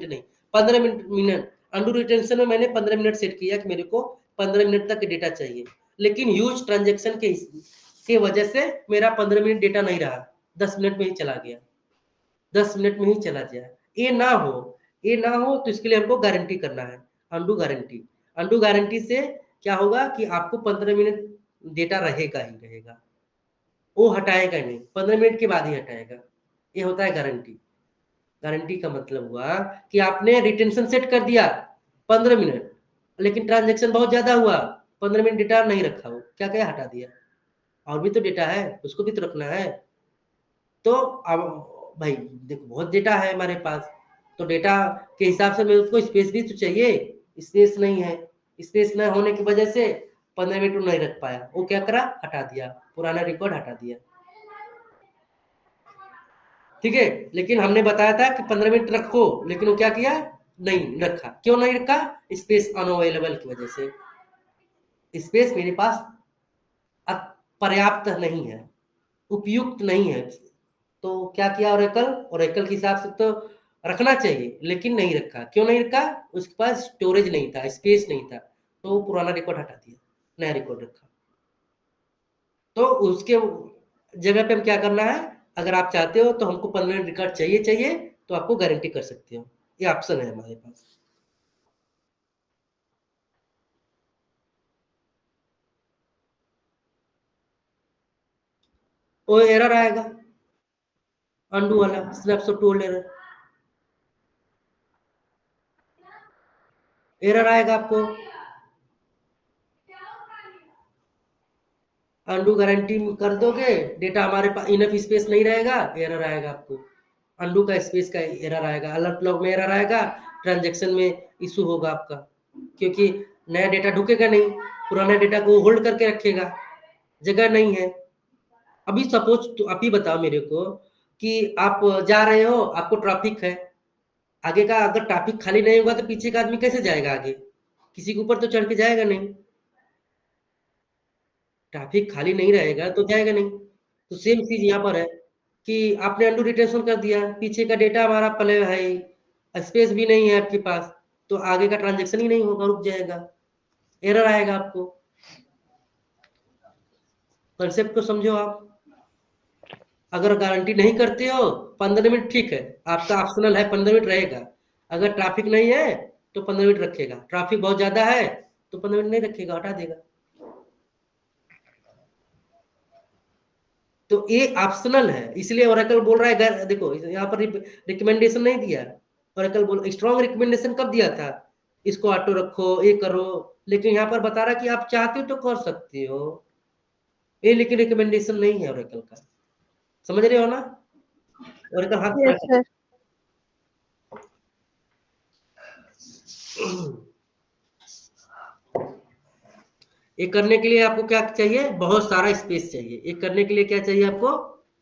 नहीं, 15 मिनट अंडू रिटेंशन में मैंने 15 मिनट सेट किया कि मेरे को 15 मिनट तक डेटा चाहिए, लेकिन ह्यूज ट्रांजेक्शन के वजह से मेरा 15 मिनट डेटा नहीं रहा, 10 मिनट में ही चला गया, 10 मिनट में ही चला जाए। ये ना हो तो इसके लिए हमको गारंटी करना है, अंडू गारंटी। अंडू गारंटी से क्या होगा कि आपको 15 मिनट डेटा रहेगा ही रहेगा, वो हटाएगा नहीं, 15 मिनट के बाद ही हटाएगा। ये होता है गारंटी। गारंटी का मतलब हुआ कि आपने रिटेंशन सेट कर दिया 15 मिनट, लेकिन ट्रांजेक्शन बहुत ज्यादा हुआ, 15 मिनट डेटा नहीं रखा, वो क्या क्या हटा दिया, और भी तो डेटा है, उसको भी तो रखना है। तो अब भाई देखो बहुत डेटा है हमारे पास, तो डेटा के हिसाब से मेरे को स्पेस भी तो चाहिए, स्पेस नहीं है, स्पेस न होने की वजह से 15 मिनट नहीं रख पाया, वो क्या करा, हटा दिया, पुराना रिकॉर्ड हटा दिया। ठीक है, लेकिन हमने बताया था कि 15 मिनट रखो, लेकिन वो क्या किया, नहीं रखा। क्यों नहीं रखा, स्पेस अनअवेलेबल की वजह से, स्पेस मेरे पास पर्याप्त नहीं है, उपयुक्त नहीं है। तो क्या किया ओरेकल के हिसाब से तो रखना चाहिए, लेकिन नहीं रखा। क्यों नहीं रखा, उसके पास स्टोरेज नहीं था, स्पेस नहीं था, तो वो पुराना रिकॉर्ड हटा दिया, नया रिकॉर्ड रखा। तो उसके जगह पे हम क्या करना है, अगर आप चाहते हो तो हमको 15 मिनट रिकॉर्ड चाहिए तो आपको गारंटी कर सकते हो, ये ऑप्शन है हमारे पास। वो एरर आएगा, अंडू वाला स्नैपशॉट टू एरर, एरर आएगा आपको। अंडू गारंटी कर दोगे, डेटा हमारे पास इनफ स्पेस नहीं रहेगा, एरर आएगा आपको, अंडू का स्पेस का एरर आएगा, अलर्ट लॉग में एरर आएगा, ट्रांजैक्शन में इशू होगा आपका, क्योंकि नया डेटा ढुकेगा नहीं, पुराना डेटा को होल्ड करके रखेगा, जगह नहीं है। अभी सपोज तो आप ही बताओ मेरे को कि आप जा रहे हो, आपको ट्रैफिक है, आगे का अगर ट्रैफिक खाली नहीं होगा तो पीछे का आदमी कैसे जाएगा आगे, किसी के ऊपर तो चढ़ के जाएगा नहीं, ट्रैफिक खाली नहीं रहेगा तो जाएगा नहीं। तो सेम चीज यहाँ पर है कि आपने अंडू रिटेंशन कर दिया, पीछे का डेटा हमारा पले है, स्पेस भी नहीं है आपके पास, तो आगे का ट्रांजेक्शन ही नहीं होगा, रुक जाएगा, एरर आएगा आपको। कंसेप्ट को समझो आप। अगर गारंटी नहीं करते हो 15 मिनट ठीक है, आपका ऑप्शनल है 15 मिनट रहेगा, अगर ट्रैफिक नहीं है तो 15 मिनट रखेगा, ट्रैफिक बहुत ज्यादा है तो 15 मिनट नहीं रखेगा, हटा देगा। तो ये ऑप्शनल है, इसलिए ओरेकल बोल रहा है, देखो यहाँ पर रिकमेंडेशन नहीं दिया, ओरेकल बोल स्ट्रॉन्ग रिकमेंडेशन कब दिया था, इसको ऑटो रखो, ये करो, लेकिन यहाँ पर बता रहा कि आप चाहते हो तो कर सकते हो, ये लेकिन रिकमेंडेशन नहीं है ओरेकल का, समझ रहे हो ना। ओरेकल हाथ यस सर। ये करने के लिए आपको क्या चाहिए, बहुत सारा स्पेस चाहिए, ये करने के लिए क्या चाहिए आपको,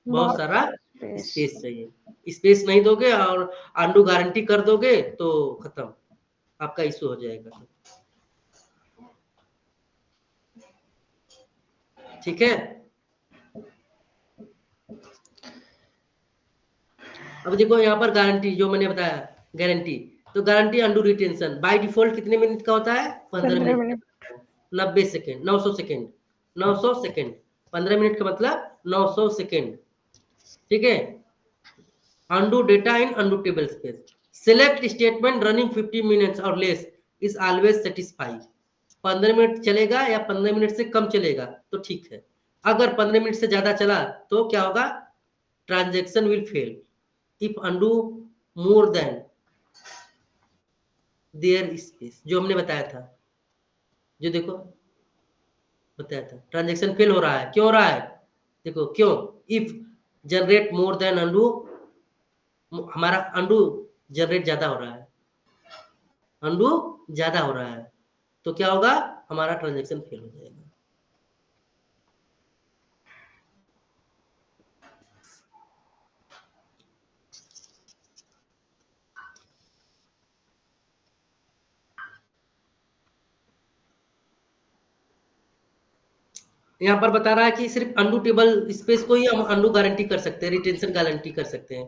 बहुत सारा स्पेस चाहिए। स्पेस नहीं दोगे और अंडू गारंटी कर दोगे तो खत्म, आपका इशू हो जाएगा। ठीक है, अब देखो यहाँ पर गारंटी जो मैंने बताया, गारंटी तो guarantee undo retention by default कितने मिनट का होता है, 15 minute, 90 second, 900 second, 900 second, 15 minute का मतलब 900 सेकेंड। ठीक है, undo data in undutable space, select statement running 50 minutes or less is always satisfy। 15 minute चलेगा या 15 मिनट से कम चलेगा तो ठीक है, अगर 15 मिनट से ज्यादा चला तो क्या होगा, transaction will fail if undo more than there space, जो हमने बताया था, जो देखो बताया था ट्रांजैक्शन फेल हो रहा है, क्यों हो रहा है, देखो क्यों, if generate more than undo, हमारा अंडू जनरेट ज्यादा हो रहा है, अंडू ज्यादा हो रहा है, तो क्या होगा, हमारा ट्रांजैक्शन फेल हो जाएगा। यहाँ पर बता रहा है कि सिर्फ अंडू टेबल स्पेस को ही हम अंडू गारंटी कर सकते हैं, रिटेंशन गारंटी कर सकते हैं।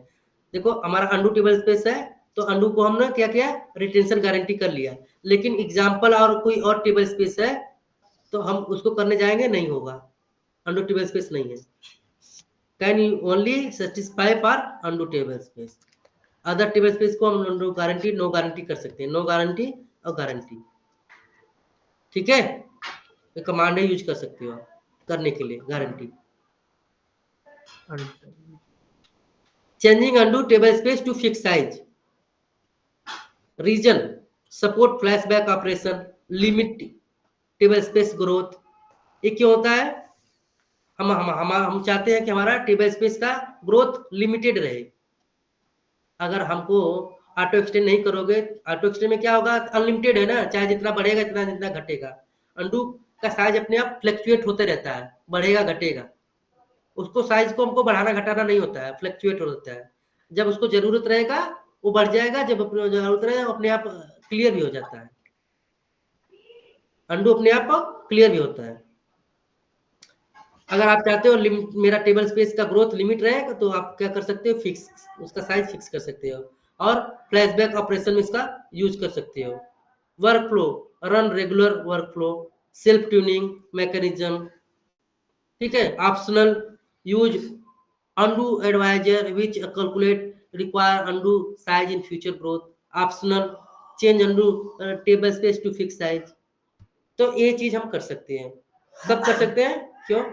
देखो हमारा अंडू टेबल स्पेस है, तो अंडू को हमने क्या किया, रिटेंशन गारंटी कर लिया, लेकिन एग्जाम्पल और कोई और टेबल स्पेस है तो हम उसको करने जाएंगे, नहीं होगा, अंडू टेबल स्पेस नहीं है। Can you only satisfy for undo table space, other table space को हम अंडू गारंटी नो गारंटी कर सकते हैं, नो गारंटी और गारंटी, ठीक है, ये कमांड है, यूज कर सकते हो आप करने के लिए guarantee. Changing undo table space to fixed size. Reason: support flashback operation, limit table space growth. ये क्यों होता है, हम चाहते हैं कि हमारा टेबल स्पेस का ग्रोथ लिमिटेड रहे। अगर हमको ऑटो एक्सटेंड नहीं करोगे, ऑटो एक्सटेंड में क्या होगा, अनलिमिटेड है ना, चाहे जितना बढ़ेगा जितना जितना घटेगा। अंडू का साइज अपने आप फ्लक्चुएट होते रहता है, बढ़ेगा घटेगा, उसको साइज को हमको बढ़ाना घटाना नहीं होता है, फ्लक्चुएट होता है। जब उसको जरूरत रहेगा वो बढ़ जाएगा, जब अपने जरूरत रहेगा अपने आप क्लियर भी हो जाता है, अंडू अपने आप क्लियर भी होता है। अगर आप चाहते हो मेरा टेबल स्पेस का ग्रोथ लिमिट रहेगा, तो आप क्या कर सकते हो, फिक्स उसका साइज फिक्स कर सकते हो, और फ्लैशबैक ऑपरेशन में इसका यूज कर सकते हो। Work flow: run regular work flow, self tuning mechanism, ठीक है। Optional: use undo advisor which calculate require undo size in future growth, optional: change undo table space to fix size। तो ये चीज हम कर सकते हैं, सब कर सकते हैं, क्यों,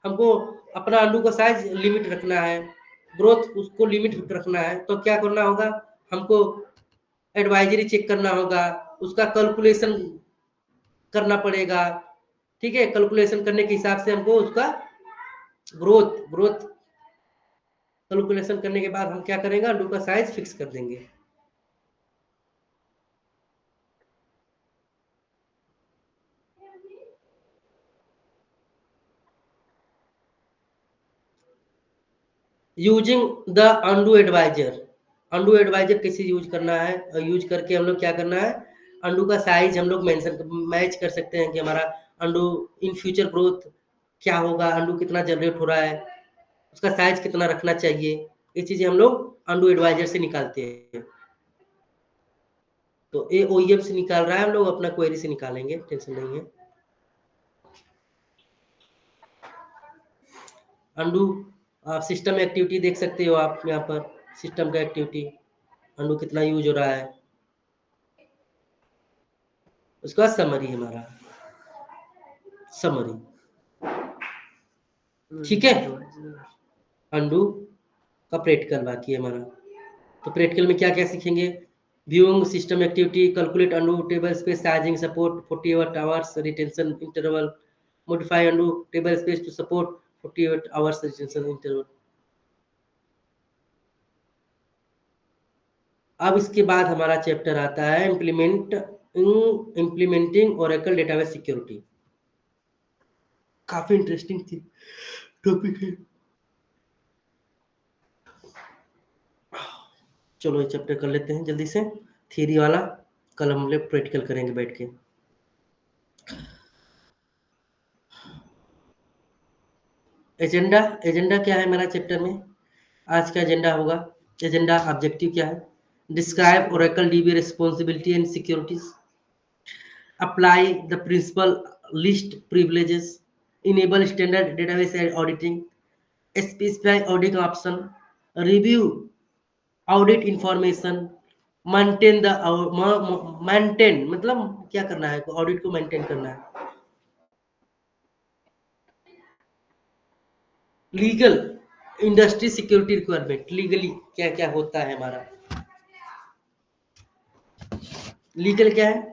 हमको अपना अंडू का साइज लिमिट रखना है, ग्रोथ उसको लिमिट रखना है, तो क्या करना होगा, हमको एडवाइजरी चेक करना होगा, उसका कैलकुलेशन करना पड़ेगा, ठीक है। कैलकुलेशन करने के हिसाब से हमको उसका ग्रोथ कैलकुलेशन करने के बाद हम क्या करेंगे, अंडू का साइज फिक्स कर देंगे। यूजिंग द अंडू एडवाइजर कैसे यूज करना है, और यूज करके हम लोग क्या करना है, अंडू का साइज हम लोग मैच कर सकते हैं कि हमारा अंडू इन फ्यूचर ग्रोथ क्या होगा, अंडू कितना जनरेट हो रहा है, उसका साइज कितना रखना चाहिए, ये चीजें हम लोग अंडू एडवाइजर से निकालते हैं। तो ये ओईएम से निकाल रहा है, हम लोग अपना क्वेरी से निकालेंगे, टेंशन नहीं है। अंडू आप सिस्टम एक्टिविटी देख सकते हो, आप यहाँ पर सिस्टम का एक्टिविटी अंडू कितना यूज हो रहा है, उसके बाद समरी, हमारा समरी, ठीक है। अंडू का प्रैक्टिकल बाकी है हमारा, तो प्रैक्टिकल में क्या क्या सीखेंगे, viewing system activity, calculate undo table space sizing, support 48 hours retention interval, modify undo table space to support 48 hours retention interval. अब इसके बाद हमारा चैप्टर आता है इम्प्लीमेंटिंग ओरेकल डेटाबेस सिक्योरिटी, काफी इंटरेस्टिंग थी टॉपिक है। चलो ये चैप्टर कर लेते हैं जल्दी से, थ्योरी वाला कल हम लोग प्रैक्टिकल करेंगे बैठ के। एजेंडा क्या है मेरा चैप्टर में, आज का एजेंडा होगा, एजेंडा ऑब्जेक्टिव क्या है, describe Oracle DB responsibility and securities, apply the principle list privileges, enable standard database auditing, specify auditing option, review audit information, maintain मतलब क्या करना है, ऑडिट को मेंटेन करना है, legal industry security requirement, legally क्या क्या होता है हमारा, लीगल क्या है?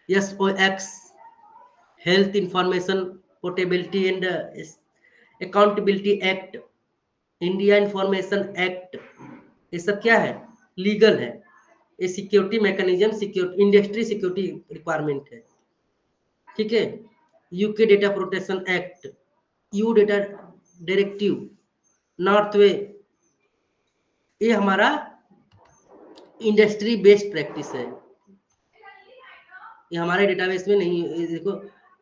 SOX, health information portability and accountability act, India information act, ये सब क्या है? लीगल है। ये security mechanism, security industry security requirement है। ठीक है। UK data protection act, EU data directive, Norway, ये हमारा इंडस्ट्री बेस्ड प्रैक्टिस है। ये हमारे डेटाबेस में नहीं है। ये देखो,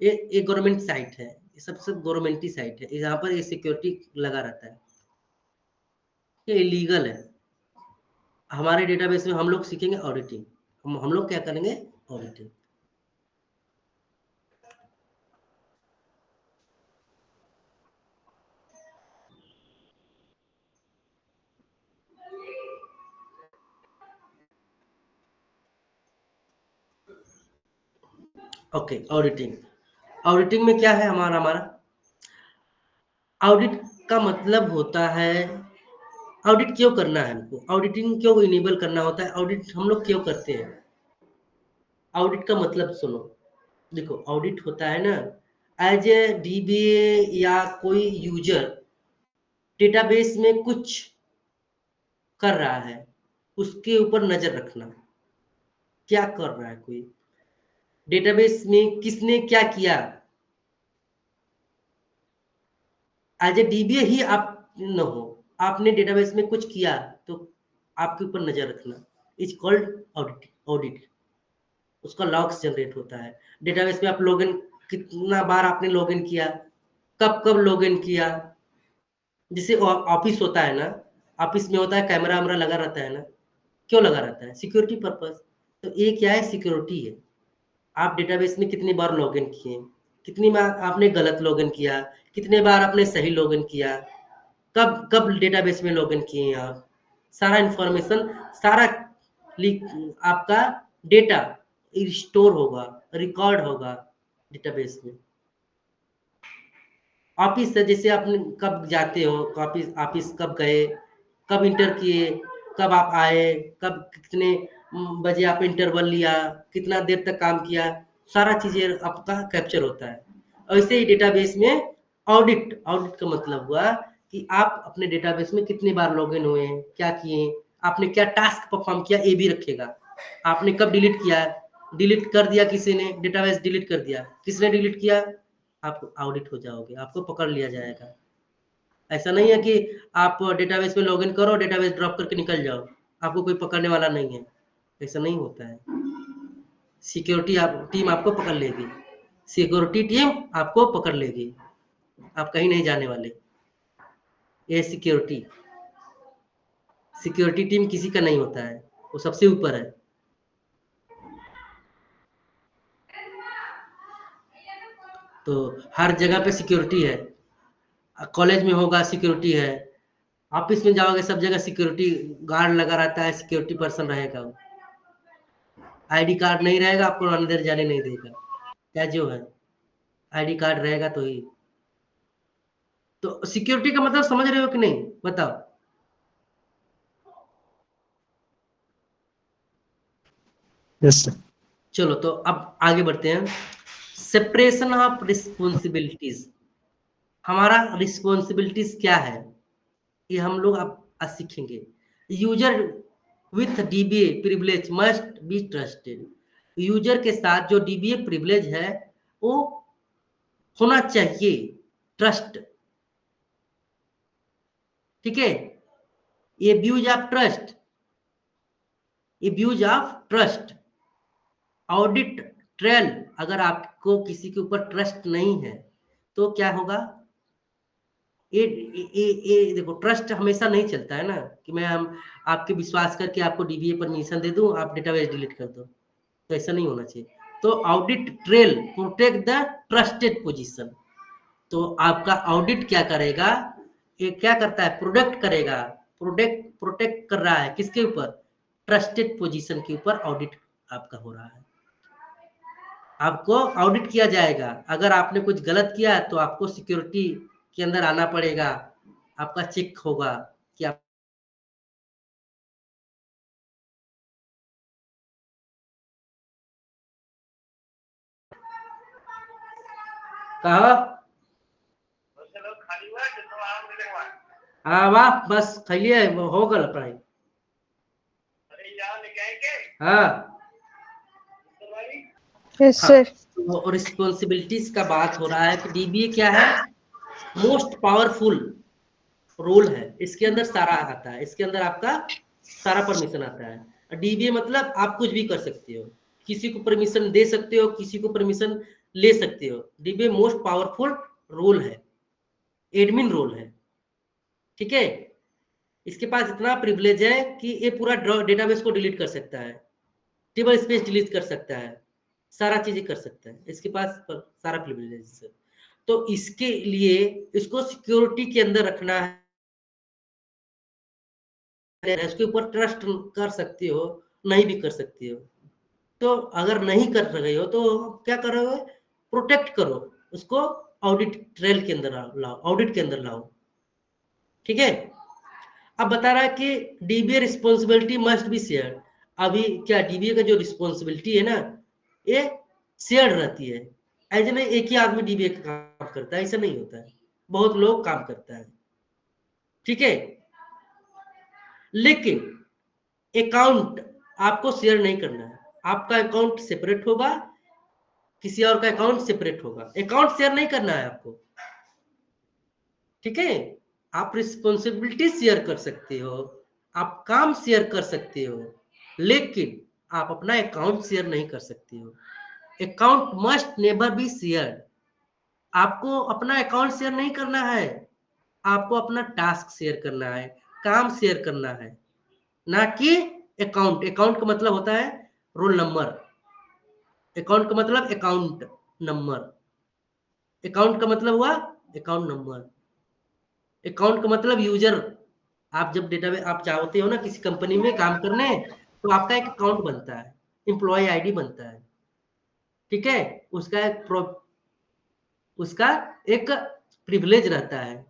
ये गवर्नमेंट साइट है, ये सबसे गवर्नमेंटी साइट है, यहाँ पर ये सिक्योरिटी लगा रहता है। ये इलीगल है। हमारे डेटाबेस में हम लोग सीखेंगे ऑडिटिंग। हम लोग क्या करेंगे? ऑडिटिंग। Okay, auditing. ऑडिटिंग में क्या है हमारा ऑडिट का मतलब होता है, ऑडिट क्यों करना है हमको, ऑडिटिंग क्यों इनेबल करना होता है, ऑडिट हम लोग क्यों करते हैं? ऑडिट का मतलब सुनो, देखो ऑडिट होता है ना, एज ए डीबीए या कोई यूजर डेटाबेस में कुछ कर रहा है, उसके ऊपर नजर रखना, क्या कर रहा है कोई, डेटाबेस में किसने क्या किया। एज ए डीबीए ही आप न हो, आपने डेटाबेस में कुछ किया तो आपके ऊपर नजर रखना, इज कॉल्ड ऑडिट। ऑडिट, उसका लॉग्स जनरेट होता है। डेटाबेस में आप लॉगिन, कितना बार आपने लॉगिन किया, कब कब लॉगिन किया। जैसे ऑफिस होता है ना, ऑफिस में होता है कैमरा वैमरा लगा रहता है ना, क्यों लगा रहता है? Security purpose. तो ये क्या है? सिक्योरिटी है। आप डेटाबेस में कितनी बार लॉगिन किए, कितनी बार आपने गलत लॉगिन किया, कितने बार आपने सही लॉगिन किया, कब कब डेटाबेस में लॉगिन किए हैं आप, सारा इंफॉर्मेशन, सारा आपका डेटा स्टोर होगा, रिकॉर्ड होगा डेटाबेस में। ऑफिस से जैसे आप कब जाते हो ऑफिस, ऑफिस कब गए, कब इंटर किए, कब आप आए, कब कितने बजे आप इंटरवल लिया, कितना देर तक काम किया, सारा चीजें आपका कैप्चर होता है। ऐसे ही डेटाबेस में ऑडिट, ऑडिट का मतलब हुआ कि आप अपने डेटाबेस में कितनी बार लॉगिन हुए, क्या किए, आपने क्या टास्क परफॉर्म किया, ये भी रखेगा। आपने कब डिलीट किया, डिलीट कर दिया किसी ने, डेटाबेस डिलीट कर दिया, किसने डिलीट किया, आप ऑडिट हो जाओगे, आपको पकड़ लिया जाएगा। ऐसा नहीं है कि आप डेटाबेस में लॉगिन करो, डेटाबेस ड्रॉप करके निकल जाओ, आपको कोई पकड़ने वाला नहीं है। ऐसा नहीं होता है। सिक्योरिटी टीम आपको पकड़ लेगी, सिक्योरिटी टीम आपको पकड़ लेगी, आप कहीं नहीं जाने वाले। ये सिक्योरिटी, सिक्योरिटी टीम किसी का नहीं होता है, वो सबसे ऊपर है। तो हर जगह पे सिक्योरिटी है, कॉलेज में होगा सिक्योरिटी है, ऑफिस में जाओगे सब जगह सिक्योरिटी गार्ड लगा रहता है, सिक्योरिटी पर्सन रहेगा। आईडी कार्ड नहीं रहेगा आपको अंदर जाने नहीं देगा, क्या जो है, आईडी कार्ड रहेगा तो ही। तो सिक्योरिटी का मतलब समझ रहे हो कि नहीं, बताओ। Yes sir. चलो तो अब आगे बढ़ते हैं। सेपरेशन ऑफ रिस्पॉन्सिबिलिटीज, हमारा रिस्पॉन्सिबिलिटीज क्या है, ये हम लोग अब आज सीखेंगे। User with dBA privilege must be trusted, user के साथ जो डीबीए प्रिविलेज है वो होना चाहिए, ट्रस्ट। ठीक है, ये व्यूज ऑफ ट्रस्ट, ये views of trust. Audit trail, अगर आपको किसी के ऊपर ट्रस्ट नहीं है तो क्या होगा, ये देखो, ट्रस्ट हमेशा नहीं चलता है ना, कि मैं हम आपके विश्वास करके आपको डीबीए परमिशन दे दूं, आप डेटाबेस डिलीट कर दो, तो ऐसा नहीं होना चाहिए। तो audit trail protect the trusted position. तो आपका ऑडिट क्या करेगा, ये क्या करता है, प्रोडक्ट करेगा, प्रोडक्ट प्रोटेक्ट कर रहा है किसके ऊपर, ट्रस्टेड पोजीशन के ऊपर ऑडिट आपका हो रहा है। आपको ऑडिट किया जाएगा, अगर आपने कुछ गलत किया तो आपको सिक्योरिटी के अंदर आना पड़ेगा, आपका चेक होगा कि आप कहा हाँ वाह बस खाइए हो गल पढ़ाई हाँ यस हाँ सर। तो रिस्पॉन्सिबिलिटीज का बात हो रहा है कि डीबीए क्या है, मोस्ट पावरफुल रोल है, इसके अंदर सारा आता है, इसके अंदर आपका सारा परमिशन आता है। डीबीए मतलब आप कुछ भी कर सकते हो, किसी को परमिशन दे सकते हो, किसी को परमिशन ले सकते हो। डीबीए मोस्ट पावरफुल रोल है, एडमिन रोल है, ठीक है। इसके पास इतना प्रिविलेज है कि ये पूरा डेटाबेस को डिलीट कर सकता है, टेबल स्पेस डिलीट कर सकता है, सारा चीजें कर सकता है, इसके पास सारा प्रिविलेज है। तो इसके लिए इसको सिक्योरिटी के अंदर रखना है, इसके ऊपर ट्रस्ट कर सकते हो, नहीं भी कर सकते हो। तो अगर नहीं कर रहे हो तो क्या करोगे, प्रोटेक्ट करो उसको, ऑडिट ट्रेल के अंदर लाओ, ऑडिट के अंदर लाओ, ठीक है। अब बता रहा है कि dBA responsibility must be share. अभी क्या डीबीए का जो रिस्पॉन्सिबिलिटी है ना, ये शेयर रहती है। ऐसे नहीं एक ही आदमी डीबीए का काम करता है, ऐसा नहीं होता है, बहुत लोग काम करता है, ठीक है। लेकिन अकाउंट आपको शेयर नहीं करना है, आपका अकाउंट सेपरेट होगा, किसी और का अकाउंट सेपरेट होगा, अकाउंट शेयर नहीं करना है आपको, ठीक है। आप रिस्पॉन्सिबिलिटी शेयर कर सकते हो, आप काम शेयर कर सकते हो, लेकिन आप अपना अकाउंट शेयर नहीं कर सकते हो। Account must never be share. आपको अपना अकाउंट शेयर नहीं करना है, आपको अपना टास्क शेयर करना है, काम शेयर करना है, ना कि अकाउंट। अकाउंट का मतलब होता है रोल नंबर, अकाउंट का मतलब अकाउंट नंबर, अकाउंट का मतलब हुआ अकाउंट नंबर, अकाउंट का मतलब यूजर। आप जब डेटाबेस आप चाहते हो ना किसी कंपनी में काम करने, तो आपका एक अकाउंट बनता है, एम्प्लॉय आईडी बनता है, ठीक है। उसका एक प्रिविलेज रहता है,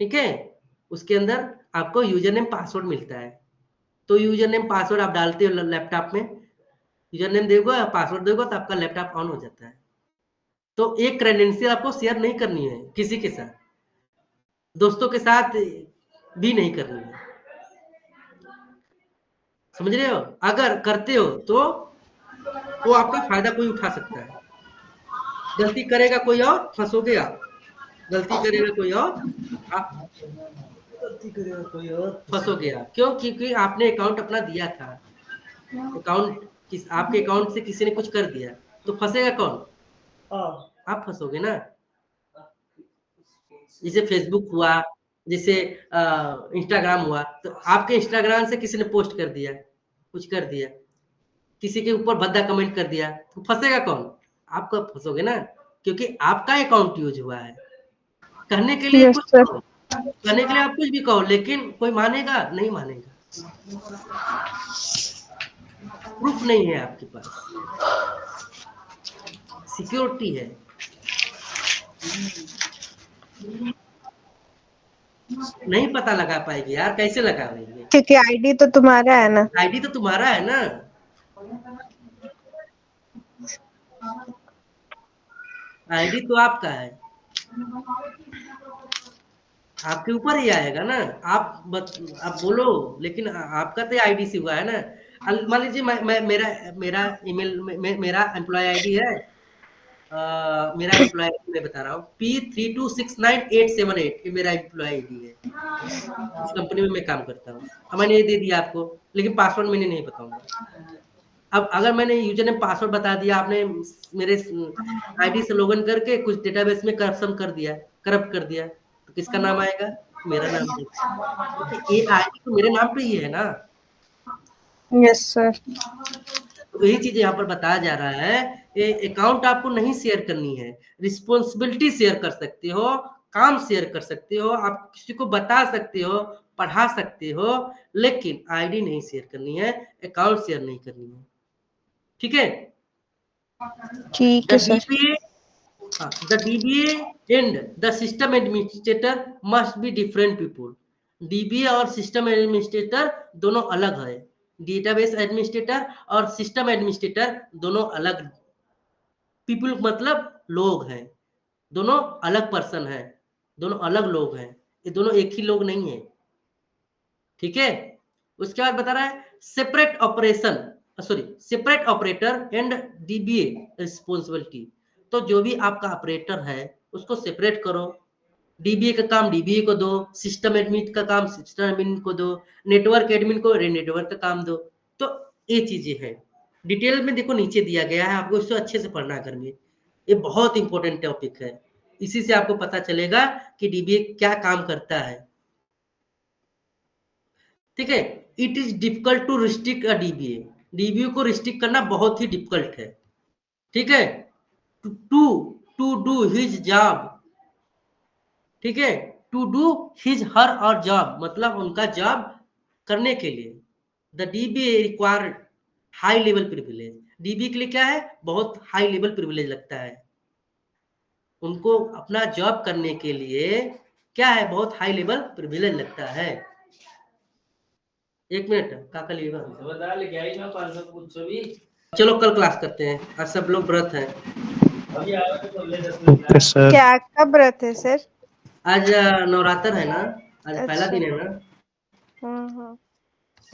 ठीक है। उसके अंदर आपको यूजर नेम पासवर्ड मिलता है। तो यूजर नेम पासवर्ड आप डालते हो लैपटॉप में, यूजर नेम दोगे पासवर्ड दोगे तो आपका लैपटॉप ऑन हो जाता है। तो एक क्रेडेंशियल आपको शेयर नहीं करनी है किसी के साथ, दोस्तों के साथ भी नहीं करनी है, समझ रहे हो। अगर करते हो तो वो आपका फायदा कोई उठा सकता है। गलती करेगा कोई और, फंसोगे आप। गलती करेगा कोई और, आप गलती करेगा कोई और, फंसोगे आप। क्यों? क्योंकि आपने अकाउंट अपना दिया था, अकाउंट किस आपके अकाउंट से किसी ने कुछ कर दिया, तो फंसेगा कौन? आप फंसोगे ना। जैसे फेसबुक हुआ, जैसे इंस्टाग्राम हुआ, तो आपके इंस्टाग्राम से किसी ने पोस्ट कर दिया, कुछ कर दिया, किसी के ऊपर भद्दा कमेंट कर दिया, तो फंसेगा कौन? आपको फंसोगे ना, क्योंकि आपका अकाउंट यूज हुआ है। कहने के लिए यस कुछ सर। कहो, कहने के लिए आप कुछ भी कहो, लेकिन कोई मानेगा नहीं, मानेगा, प्रूफ नहीं है आपके पास, सिक्योरिटी है। नहीं पता लगा पाएगी यार, कैसे लगा पाएंगे? क्योंकि आईडी तो तुम्हारा है ना। आईडी तो तुम्हारा है ना, आईडी तो आपका है, आपके ऊपर ही आएगा ना। आप बोलो, लेकिन आपका तो आईडी से हुआ है ना। मान लीजिए मेरा मेरा ईमेल मेरा एम्प्लॉय आईडी है, मेरा एम्प्लॉय आईडी मैं बता रहा हूँ, P32698878, ये मेरा एम्प्लॉय आईडी है, इस कंपनी में मैं काम करता हूँ। अब मैंने ये दे दिया आपको, लेकिन पासवर्ड मैंने नहीं बताऊंगा। अब अगर मैंने यूजर नेम पासवर्ड बता दिया, आपने मेरे आईडी से लॉगिन करके कुछ डेटाबेस में करप्शन कर दिया, करप्ट कर दिया, तो किसका नाम आएगा? मेरा नाम आएगा, क्योंकि ये आईडी तो मेरे नाम पे ही है ना। Yes sir. तो यही चीज यहाँ पर बताया जा रहा है, ये अकाउंट आपको नहीं शेयर करनी है, रिस्पॉन्सिबिलिटी शेयर कर सकते हो, काम शेयर कर सकते हो, आप किसी को बता सकते हो, पढ़ा सकते हो, लेकिन आईडी नहीं शेयर करनी है, अकाउंट शेयर नहीं करनी है, ठीक है। ठीक है the sir. DBA the DBA and the system administrator must be different people. DBA और सिस्टम एडमिनिस्ट्रेटर दोनों अलग है, डेटाबेस एडमिनिस्ट्रेटर और सिस्टम एडमिनिस्ट्रेटर दोनों अलग पीपल मतलब लोग हैं, दोनों अलग पर्सन है, दोनों अलग लोग हैं, ये दोनों एक ही लोग नहीं है। ठीक है, उसके बाद बता रहा है separate operation, sorry separate operator and dBA responsibility. तो जो भी आपका ऑपरेटर है उसको सेपरेट करो, डीबीए का काम डीबीए को दो, सिस्टम एडमिन का काम सिस्टम एडमिन को दो, नेटवर्क एडमिन को नेटवर्क का काम दो। तो ये चीजें हैं, डिटेल में देखो नीचे दिया गया है, आपको इसको अच्छे से पढ़ना घर में, ये बहुत इंपॉर्टेंट टॉपिक है। इसी से आपको पता चलेगा कि डीबीए क्या काम करता है। ठीक है, it is difficult to restrict a DBA, DBA को रिस्ट्रिक्ट करना बहुत ही डिफिकल्ट है। ठीक है, to to do his job, ठीक है, टू डू हिज हर और जॉब, मतलब उनका जॉब करने के लिए the dBA required high level privilege, dB के लिए क्या है, बहुत हाई लेवल प्रिविलेज लगता है उनको, अपना जॉब करने के लिए क्या है, बहुत हाई लेवल प्रिविलेज लगता है। एक मिनट काका लिएगा, चलो कल क्लास करते हैं, आज सब लोग व्रत हैं। Okay sir. क्या कब व्रत है सर? आज नवरात्र है ना, आज पहला अच्छा। दिन है ना। हाँ।